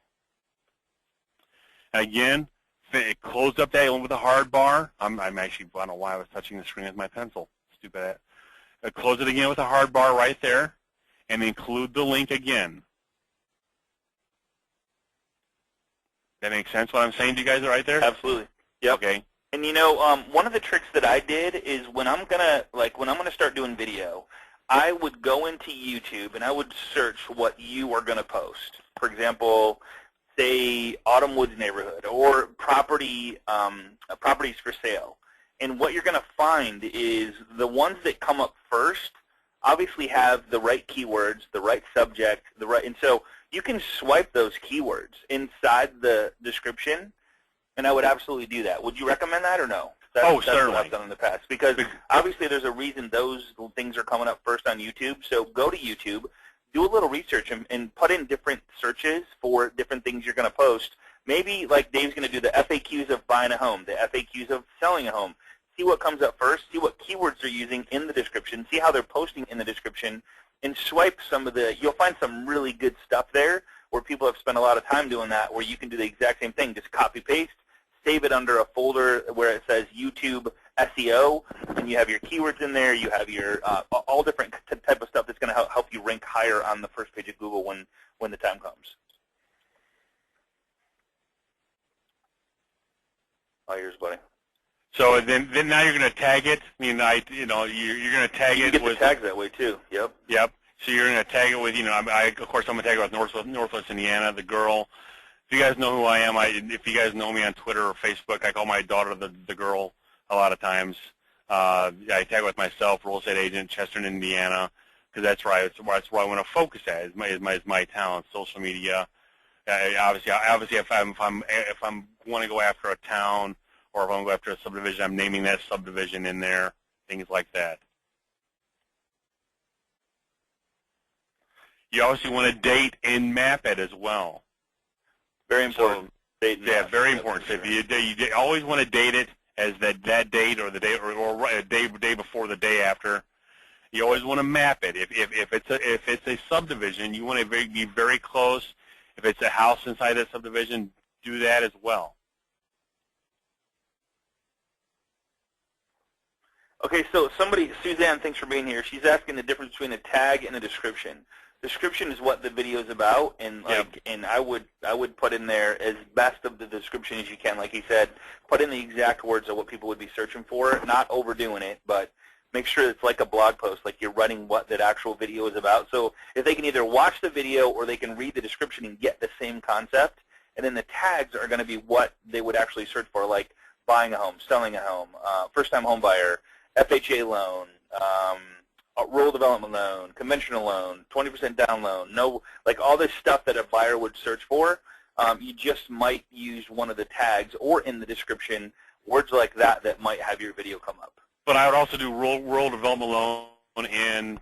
Again, close up that one with a hard bar. I'm actually, I don't know why I was touching the screen with my pencil. Stupid. Close it again with a hard bar right there, and include the link again. That makes sense what I'm saying to you guys right there? Absolutely. Yep. Okay. And one of the tricks that I did is when I'm gonna start doing video, I would go into YouTube and I would search what you are gonna post. For example, say Autumn Woods neighborhood or properties for sale. And what you're gonna find is the ones that come up first obviously have the right keywords, the right subject, and so you can swipe those keywords inside the description, and I would absolutely do that. Would you recommend that or no? That's certainly. What I've done in the past, because obviously there's a reason those things are coming up first on YouTube. So go to YouTube, do a little research, and put in different searches for different things you're going to post. Maybe like Dave's going to do the FAQs of buying a home, the FAQs of selling a home. See what comes up first, see what keywords they're using in the description, see how they're posting in the description, and swipe some of you'll find some really good stuff there where people have spent a lot of time doing that, where you can do the exact same thing, just copy-paste, save it under a folder where it says YouTube SEO, and you have your keywords in there, you have your all different type of stuff that's going to help you rank higher on the first page of Google when the time comes. All yours, buddy. So then now you're going to tag it. I mean, you're going to tag it. You get the tags that way too. Yep. Yep. So you're going to tag it with, of course, I'm going to tag it with Northwest Indiana, the girl. If you guys know who I am, if you guys know me on Twitter or Facebook, I call my daughter the girl a lot of times. I tag with myself, real estate agent, Chester, Indiana, because that's where I want to focus at. Is my talent, social media. Obviously, if I'm want to go after a town, or if I'm going to go after a subdivision, I'm naming that subdivision in there, things like that. You obviously want to date and map it as well. Very important. So, very important. So you always want to date it as that date or the day or a day before the day after. You always want to map it. If it's a subdivision, you want to be very close. If it's a house inside that subdivision, do that as well. Okay, so Suzanne, thanks for being here. She's asking the difference between a tag and a description. Description is what the video is about, and and I would put in there as best of the description as you can. Like he said, put in the exact words of what people would be searching for, not overdoing it, but make sure it's like a blog post, like you're writing what that actual video is about. So if they can either watch the video or they can read the description and get the same concept, and then the tags are going to be what they would actually search for, like buying a home, selling a home, first-time home buyer, FHA loan, rural development loan, conventional loan, 20% down loan, like all this stuff that a buyer would search for. You just might use one of the tags or in the description words like that might have your video come up. But I would also do rural development loan in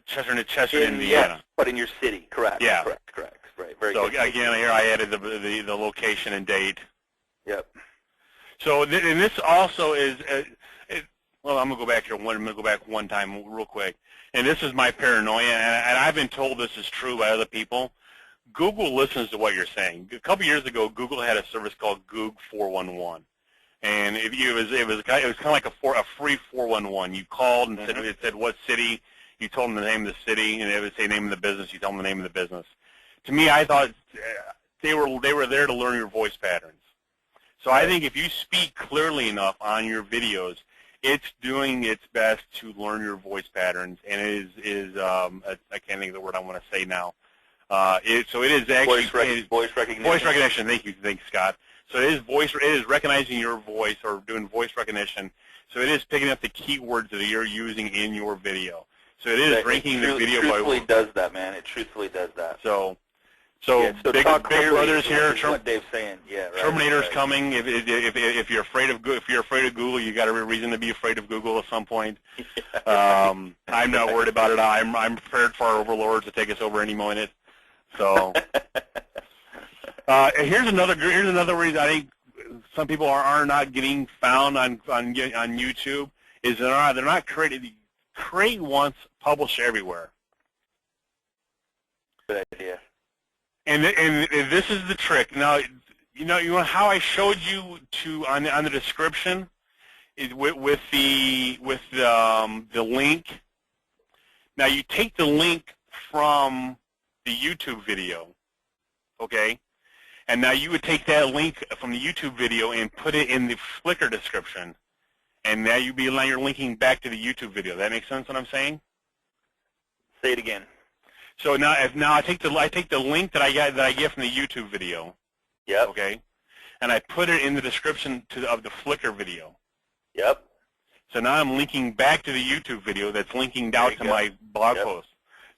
Chester, Indiana. Yes, but in your city, correct. Yeah. Correct. Right. Very so good. Again, here I added the location and date. Yep. So and this also is. well, I'm gonna go back here. I'm gonna go back one time real quick, and this is my paranoia, and I've been told this is true by other people. Google listens to what you're saying. A couple years ago, Google had a service called Goog 411, and it was kind of like a free 411. You called and it said what city. You told them the name of the city, and it would say name of the business. You told them the name of the business. To me, I thought they were there to learn your voice patterns. So I think if you speak clearly enough on your videos, it's doing its best to learn your voice patterns, and it is I can't think of the word I want to say now. So it is actually voice recognition. Voice recognition. Thank you, Scott. So it is recognizing your voice or doing voice recognition. So it is picking up the keywords that you're using in your video. So it is ranking the video by. It truthfully does that, man. It truthfully does that. So big brothers here. What Dave's saying. Yeah. Right, Terminator's coming. If you're afraid of Google, you got every reason to be afraid of Google at some point. I'm not worried about it. I'm prepared for our overlords to take us over any minute. So here's another reason I think some people are not getting found on YouTube is they're not created. Create once, publish everywhere. Good idea. And this is the trick. Now, you know how I showed you on the description is with the link. Now you take the link from the YouTube video, okay? And now you would take that link from the YouTube video and put it in the Flickr description. And now you're linking back to the YouTube video. That makes sense what I'm saying? Say it again. So now I take the link that I get from the YouTube video. Yep. Okay. And I put it in the description of the Flickr video. Yep. So now I'm linking back to the YouTube video that's linking down to my blog post.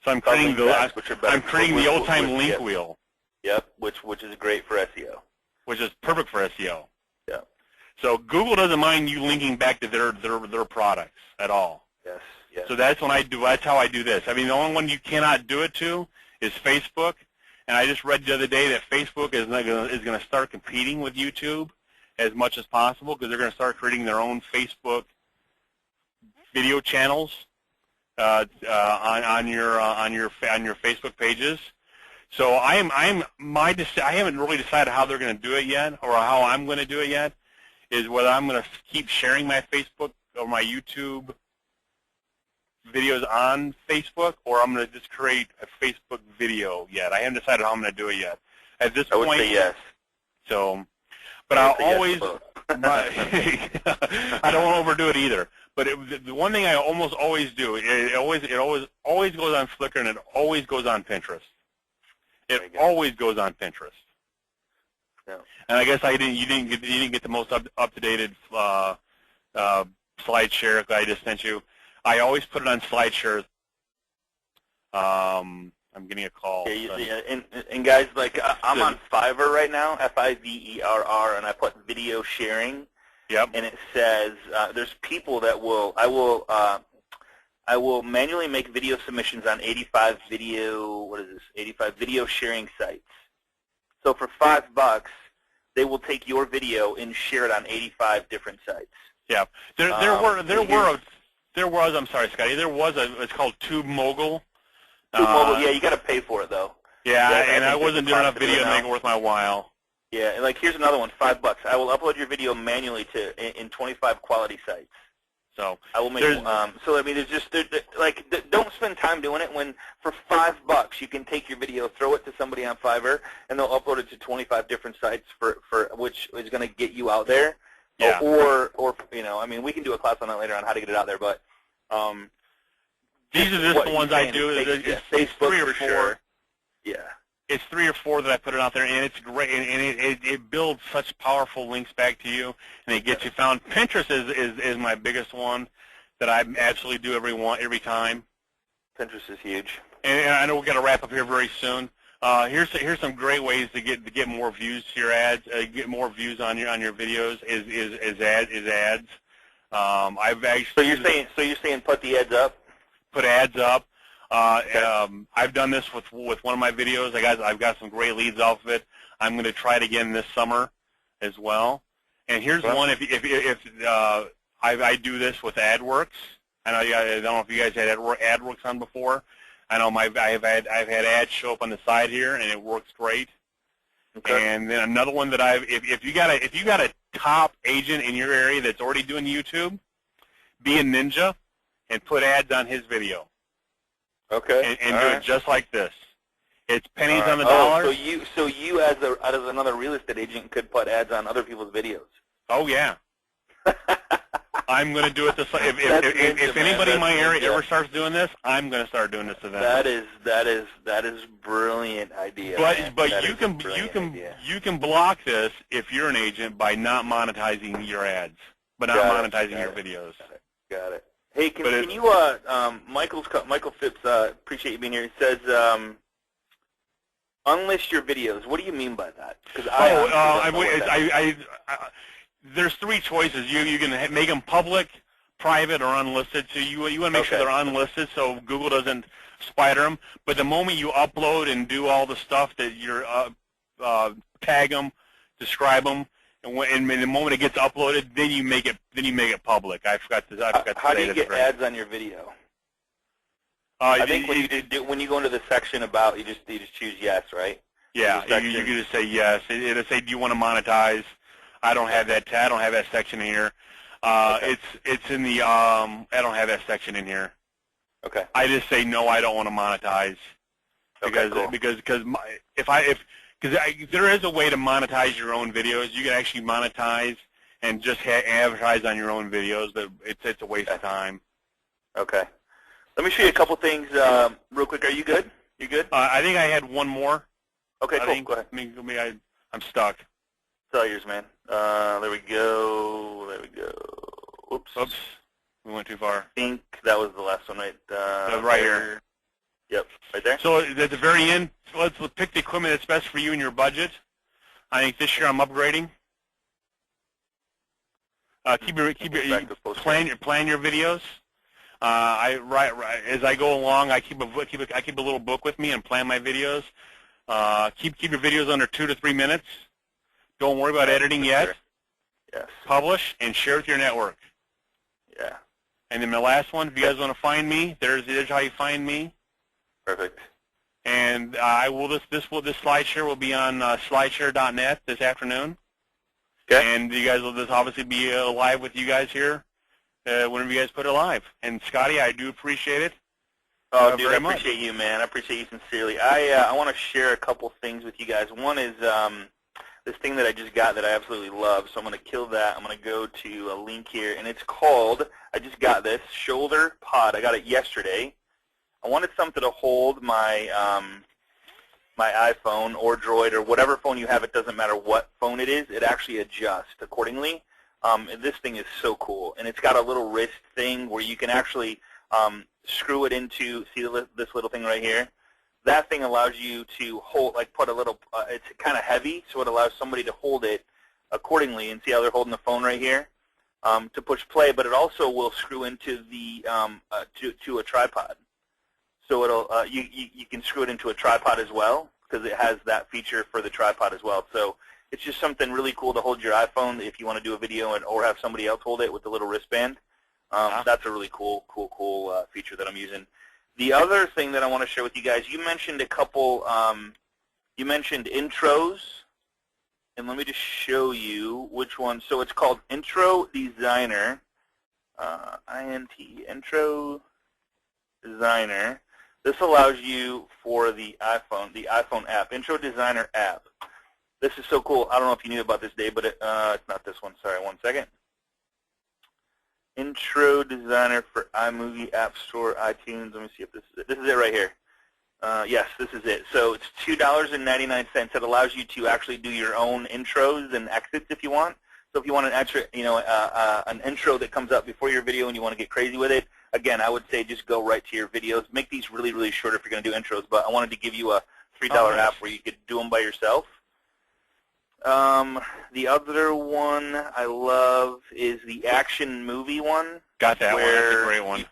So I'm creating the old-time link wheel. Yep. Which is great for SEO. Which is perfect for SEO. Yep. So Google doesn't mind you linking back to their products at all. Yes. Yes. So that's when that's how I do this. I mean, the only one you cannot do it to is Facebook. And I just read the other day that Facebook is going to start competing with YouTube as much as possible because they're going to start creating their own Facebook video channels on your Facebook pages. So I haven't really decided how they're going to do it yet, or how I'm going to do it yet. Is whether I'm going to keep sharing my Facebook or my YouTube videos on Facebook, or I'm going to just create a Facebook video yet. I haven't decided how I'm going to do it yet. At this point, I would say yes. So, but I'll always. I don't want to overdo it either. But the one thing I almost always do, it always goes on Flickr, and it always goes on Pinterest. It always goes on Pinterest. Yeah. And I guess you didn't get the most up to date slide share that I just sent you. I always put it on SlideShare. I'm getting a call. Yeah, and guys, like I'm on Fiverr right now, Fiverr, and I put video sharing. Yep. And it says there's people that I will manually make video submissions on 85 video sharing sites. So for $5, they will take your video and share it on 85 different sites. Yeah. There was. I'm sorry, Scotty. There was it's called Tube Mogul. Tube Mogul. Yeah, you got to pay for it though. Yeah, and I wasn't doing enough video to make it worth my while. Yeah, and like here's another one, $5. I will upload your video manually in 25 quality sites. So I will make. So I mean, don't spend time doing it. When for $5 you can take your video, throw it to somebody on Fiverr, and they'll upload it to 25 different sites for which is going to get you out there. Yeah. Or I mean, we can do a class on that later on how to get it out there. But these are just the ones I do. It's 3 or 4. Sure. Yeah. It's 3 or 4 that I put it out there, and it's great, and it builds such powerful links back to you, and it gets you found. Pinterest is my biggest one that I absolutely do every time. Pinterest is huge. And I know we're going to wrap up here very soon. Here's some great ways to get more views to your ads, get more views on your videos. Is ads. I've actually. So you're saying put the ads up. Put ads up. I've done this with one of my videos. I've got some great leads off of it. I'm going to try it again this summer as well. And here's one. If I do this with AdWorks. I don't know if you guys had AdWorks on before. I know I've had ads show up on the side here, and it works great. Okay. And then another one that if you got a top agent in your area that's already doing YouTube, be a ninja and put ads on his video. Okay. And do it just like this. It's pennies on the dollar. So you as another real estate agent could put ads on other people's videos. Oh yeah. I'm going to do it this way. If anybody in my area ever starts doing this, I'm going to start doing this to them. That is brilliant idea. But you can block this if you're an agent by not monetizing your ads, but not monetizing your videos. Got it. Hey, can you Michael Phipps, appreciate you being here. He says unlist your videos. What do you mean by that? There's three choices. You can make them public, private, or unlisted. So you want to make sure they're unlisted so Google doesn't spider them. But the moment you upload and do all the stuff that you're tag them, describe them, and the moment it gets uploaded, then you make it public. I forgot to say that. How do you get ads on your video? I think when you go into the section about, you just choose yes, right? Yeah, you can just say yes. It'll say, do you want to monetize? I don't have that. I don't have that section here. It's in the. I don't have that section in here. Okay. I just say no. I don't want to monetize because there is a way to monetize your own videos. You can actually monetize and just advertise on your own videos, but it's a waste of time. Okay. Let me show you a couple things real quick. Are you good? You good? I think I had one more. Okay, cool. Go ahead. I'm stuck. It's all yours, man. There we go. Oops. We went too far. I think that was the last one, right? Right here. Yep, right there. So at the very end, let's pick the equipment that's best for you and your budget. I think this year I'm upgrading. Plan your videos. As I go along, I keep a little book with me and plan my videos. Keep your videos under 2 to 3 minutes. Don't worry about editing yet. Yes. Publish and share with your network. Yeah. And then the last one, if you guys want to find me, there's how you find me. Perfect. And this SlideShare will be on slideshare.net this afternoon. Okay. And you guys will just obviously be live with you guys here whenever you guys put it live. And Scotty, I do appreciate it. Oh, dude, I appreciate you, man. I appreciate you sincerely. I want to share a couple things with you guys. One is this thing that I just got that I absolutely love. So I'm going to kill that. I'm going to go to a link here, and it's called, I just got this, Shoulder Pod. I got it yesterday. I wanted something to hold my my iPhone or Droid or whatever phone you have. It doesn't matter what phone it is. It actually adjusts accordingly. This thing is so cool, and it's got a little wrist thing where you can actually screw it into, see this little thing right here? That thing allows you to hold, like put a little, it's kind of heavy, so it allows somebody to hold it accordingly, and see how they're holding the phone right here to push play, but it also will screw into the, to a tripod. So it'll, you can screw it into a tripod as well, because it has that feature for the tripod as well. So it's just something really cool to hold your iPhone if you want to do a video or have somebody else hold it with the little wristband. That's a really cool feature that I'm using. The other thing that I want to share with you guys, you mentioned a couple, you mentioned intros, and let me just show you which one. So it's called Intro Designer, Intro Designer. This allows you for the iPhone app, Intro Designer app. This is so cool. I don't know if you knew about this, Dave, but it's not this one. Sorry, one second. Intro Designer for iMovie, App Store, iTunes. Let me see if this is it. This is it right here. Yes, this is it. So it's $2.99. It allows you to actually do your own intros and exits if you want. So if you want an extra, an intro that comes up before your video and you want to get crazy with it, again, I would say just go right to your videos. Make these really, really short if you're going to do intros. But I wanted to give you a $3 app where you could do them by yourself. The other one I love is the action movie one. Got that one. That's a great one.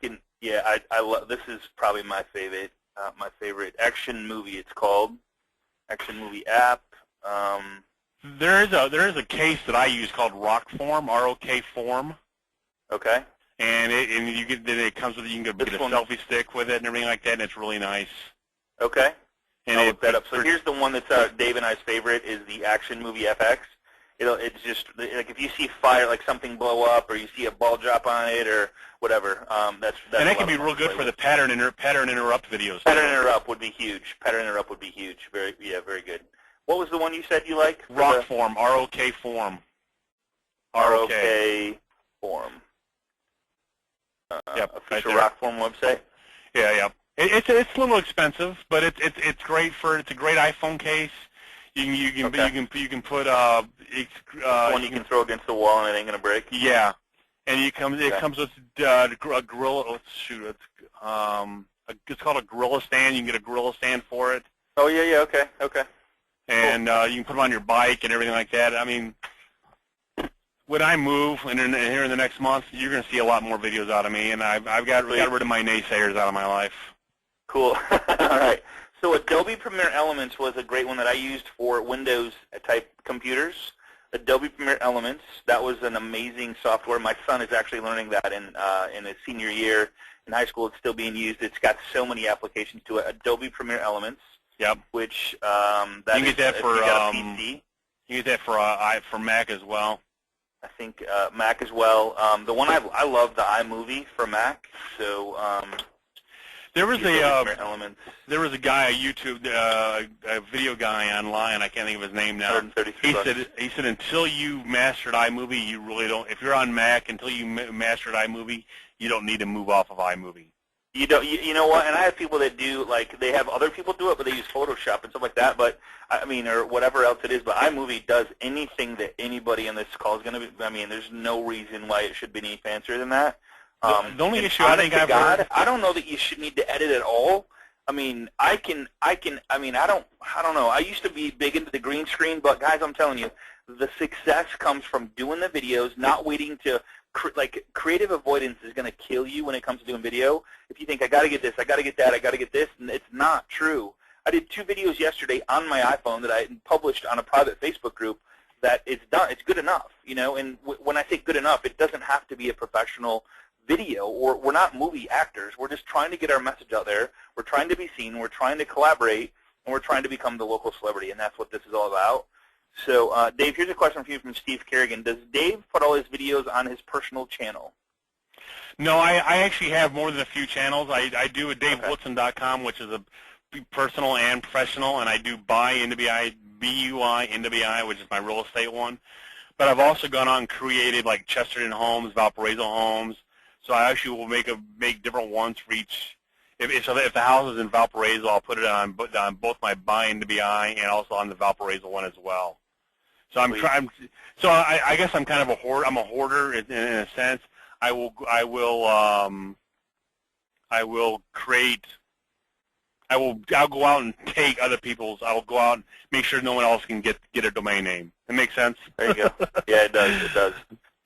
I love. This is probably my favorite. My favorite action movie. It's called Action Movie app. There is a case that I use called ROK Form, ROK Form. Okay. And it comes with, you can get a selfie stick with it and everything like that, and it's really nice. Okay. And I'll look that up. So here's the one that's Dave and I's favorite is the Action Movie FX. It's just like if you see fire, like something blow up, or you see a ball drop on it, or whatever. That's and that can be real good for the pattern interrupt videos. Pattern interrupt would be huge. Pattern interrupt would be huge. Very good. What was the one you said you like? Rock Form, ROK Form. ROK Form. Yep, official Rock Form website. Yeah. It's a little expensive, but it's great it's a great iPhone case. You can put one you can throw against the wall and it ain't gonna break. Yeah, and it comes with a gorilla. It's called a gorilla stand. You can get a gorilla stand for it. Oh yeah. Okay. And you can put them on your bike and everything like that. I mean, when I move here in the next month, you're going to see a lot more videos out of me, and I've got rid of my naysayers out of my life. Cool. All right. So Adobe Premiere Elements was a great one that I used for Windows-type computers. Adobe Premiere Elements, that was an amazing software. My son is actually learning that in his senior year in high school. It's still being used. It's got so many applications to it. Adobe Premiere Elements. Yep. Which you can get that for PC. You can get that for Mac as well. I think Mac as well. The one I love the iMovie for Mac. So there was a guy, a YouTube, a video guy online. I can't think of his name now. He said until you mastered iMovie, you really don't. If you're on Mac, until you mastered iMovie, you don't need to move off of iMovie. You don't. You know what? And I have people that do, like, they have other people do it, but they use Photoshop and stuff like that. But I mean, or whatever else it is. But iMovie does anything that anybody in this call is going to be. I mean, there's no reason why it should be any fancier than that. The only issue I think I've heard, I don't know that you should need to edit at all. I mean, I mean, I don't know. I used to be big into the green screen, but guys, I'm telling you, the success comes from doing the videos, not waiting to. Like, creative avoidance is going to kill you when it comes to doing video. If you think, I got to get this, I got to get that, I got to get this, and it's not true. I did 2 videos yesterday on my iPhone that I published on a private Facebook group that it's done. It's good enough, you know, and when I say good enough, it doesn't have to be a professional video, or we're not movie actors. We're just trying to get our message out there. We're trying to be seen. We're trying to collaborate, and we're trying to become the local celebrity, and that's what this is all about. So, Dave, here's a question for you from Steve Kerrigan. Does Dave put all his videos on his personal channel? No, I actually have more than a few channels. I do a DaveWoodson.com, which is a personal and professional, and I do Buy NWI, BUI NWI, which is my real estate one. But I've also gone on and created like Chesterton Homes, Valparaiso Homes. So I actually will make different ones for each. If the house is in Valparaiso, I'll put it on both my Buy NWI and also on the Valparaiso one as well. So I guess I'm kind of a hoarder. I'm a hoarder in a sense. I'll go out and take other people's. I'll go out and make sure no one else can get a domain name. That makes sense? There you go. Yeah, it does. It does.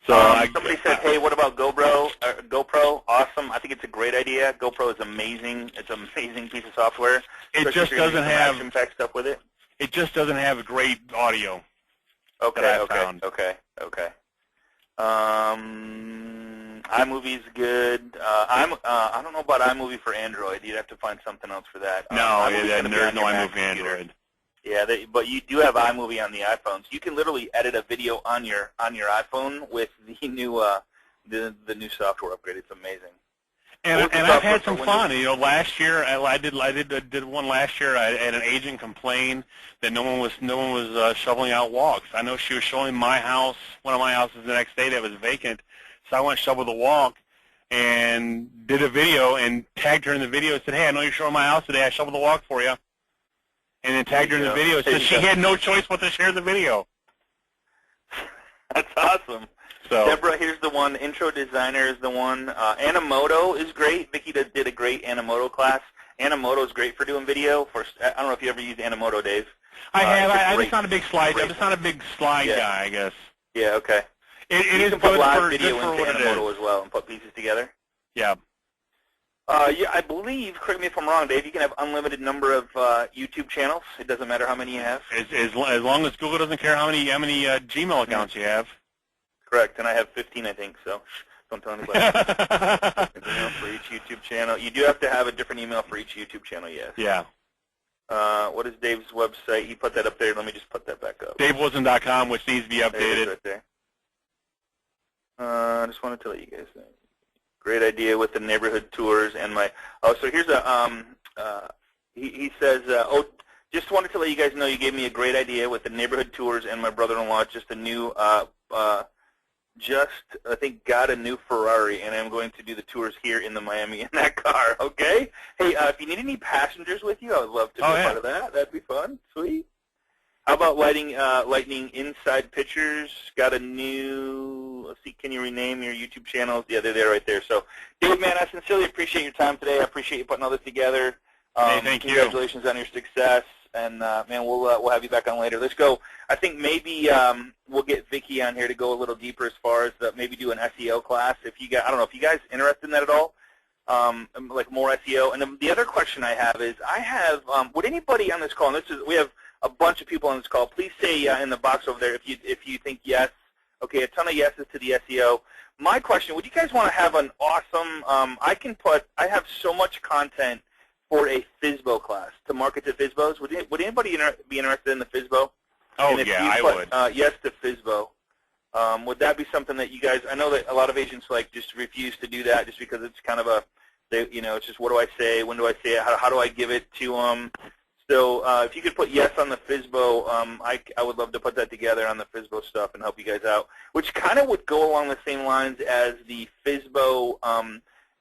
So somebody said, hey, what about GoPro? GoPro, awesome. I think it's a great idea. GoPro is amazing. It's an amazing piece of software. It just doesn't have action-packed stuff with it. It just doesn't have great audio. Okay. iMovie's good. I don't know about iMovie for Android. You'd have to find something else for that. No, there's no iMovie for Android. Yeah, but you do have iMovie on the iPhone, so you can literally edit a video on your iPhone with the new software upgrade. It's amazing. And I've had some fun. You know, last year I did one last year. I had an agent complain that no one was shoveling out walks. I know she was showing my house, one of my houses, the next day that was vacant. So I went and shoveled the walk and did a video and tagged her in the video and said, hey, I know you're showing my house today. I shoveled the walk for you. And then tagged her in the video. So she had no choice but to share the video. That's awesome. So Deborah, here's the one. Intro Designer is the one. Animoto is great. Vicki did a great Animoto class. Animoto is great for doing video. I don't know if you ever used Animoto, Dave. I have. I'm just not a big slide. I'm just not a big slide guy, I guess. Yeah. Okay. It you is can put good live for video good for into what Animoto it is as well and put pieces together. Yeah. Yeah, I believe, correct me if I'm wrong, Dave, you can have unlimited number of YouTube channels. It doesn't matter how many you have. As long as Google doesn't care how many Gmail accounts you have. Correct, and I have 15, I think, so Don't tell anybody. Email for each YouTube channel. You do have to have a different email for each YouTube channel, yes. Yeah. What is Dave's website? He put that up there. Let me just put that back up. DaveWilson.com, which needs to be updated. There it is right there. I just wanted to let you guys know. Great idea with the neighborhood tours and my. Oh, so here's a. He says, oh, just wanted to let you guys know you gave me a great idea with the neighborhood tours and my brother-in-law just a new. I think got a new Ferrari, and I'm going to do the tours here in the Miami in that car. Okay. Hey, if you need any passengers with you, I would love to be part of that. That'd be fun. Sweet. How about lightning inside pictures? Got a new. Let's see. Can you rename your YouTube channels? Yeah, they're there right there. So, Dave, man, I sincerely appreciate your time today. I appreciate you putting all this together. Hey, thank you. Congratulations on your success. And man, we'll have you back on later. Let's go. I think maybe we'll get Vicky on here to go a little deeper as far as maybe do an SEO class. If you guys, I don't know if you guys are interested in that at all, like more SEO. And then the other question I have is, would anybody on this call? And we have a bunch of people on this call. Please say in the box over there if you think yes. Okay, a ton of yeses to the SEO. My question: would you guys want to have an awesome? I have so much content for a FSBO class to market to FSBOs. Would anybody be interested in the FSBO? Oh, yeah, I would. Yes to FSBO. Would that be something that you guys? I know that a lot of agents just refuse to do that just because it's kind of it's just what do I say? When do I say it? How do I give it to them? So if you could put yes on the FSBO, I would love to put that together on the FSBO stuff and help you guys out, which kind of would go along the same lines as the FSBO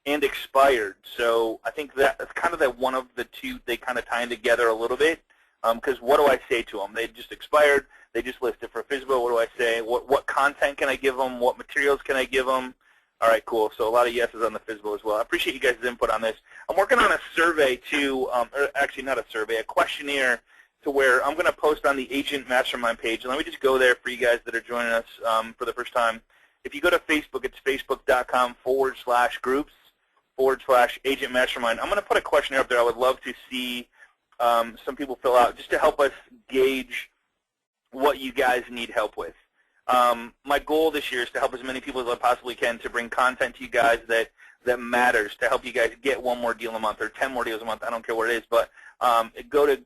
and expired. So I think that's kind of that one of the two, they kind of tie in together a little bit, because what do I say to them? They just expired. They just listed for FSBO. What do I say? What content can I give them? What materials can I give them? All right, cool. So a lot of yeses on the FSBO as well. I appreciate you guys' input on this. I'm working on a survey too, or actually not a survey, a questionnaire to where I'm going to post on the Agent Mastermind page. And let me just go there for you guys that are joining us for the first time. If you go to Facebook, it's facebook.com/groups/Agent Mastermind. I'm going to put a questionnaire up there. I would love to see some people fill out just to help us gauge what you guys need help with. My goal this year is to help as many people as I possibly can to bring content to you guys that matters, to help you guys get one more deal a month or 10 more deals a month. I don't care what it is, but go to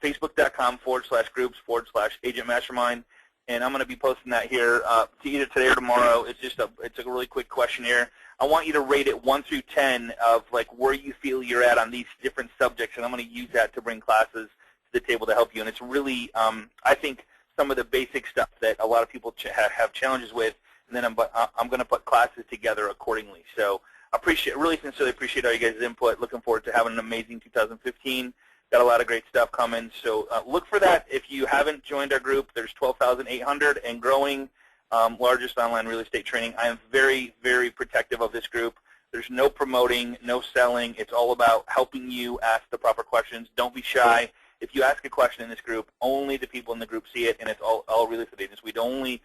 facebook.com/groups/Agent Mastermind, and I'm going to be posting that here to either today or tomorrow. It's a really quick questionnaire. I want you to rate it 1 through 10 of like where you feel you're at on these different subjects, and I'm going to use that to bring classes to the table to help you. And it's really, I think, some of the basic stuff that a lot of people have challenges with, and then I'm going to put classes together accordingly. So I really sincerely appreciate all you guys' input. Looking forward to having an amazing 2015. Got a lot of great stuff coming. So look for that. If you haven't joined our group, there's 12,800 and growing, largest online real estate training. I am very, very protective of this group. There's no promoting, no selling. It's all about helping you ask the proper questions. Don't be shy. If you ask a question in this group, only the people in the group see it, and it's all real estate agents. We only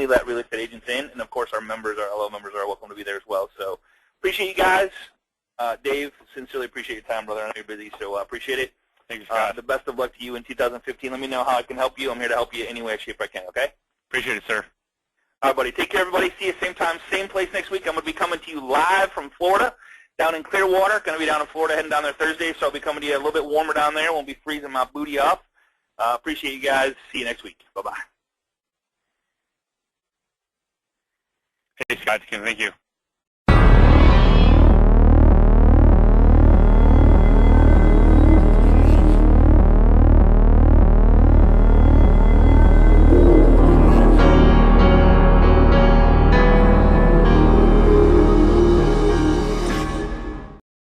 let real estate agents in, and of course our members, our LO members, are welcome to be there as well. So appreciate you guys. Dave, sincerely appreciate your time, brother. I know you're busy, so appreciate it. Thank you, Scott. The best of luck to you in 2015. Let me know how I can help you. I'm here to help you any way, shape I can, okay? Appreciate it, sir. All right, buddy. Take care, everybody. See you same time, same place next week. I'm going to be coming to you live from Florida, down in Clearwater. Going to be down in Florida, heading down there Thursday, so I'll be coming to you a little bit warmer down there. Won't be freezing my booty off. Appreciate you guys. See you next week. Bye-bye. Hey, Scott. Thank you.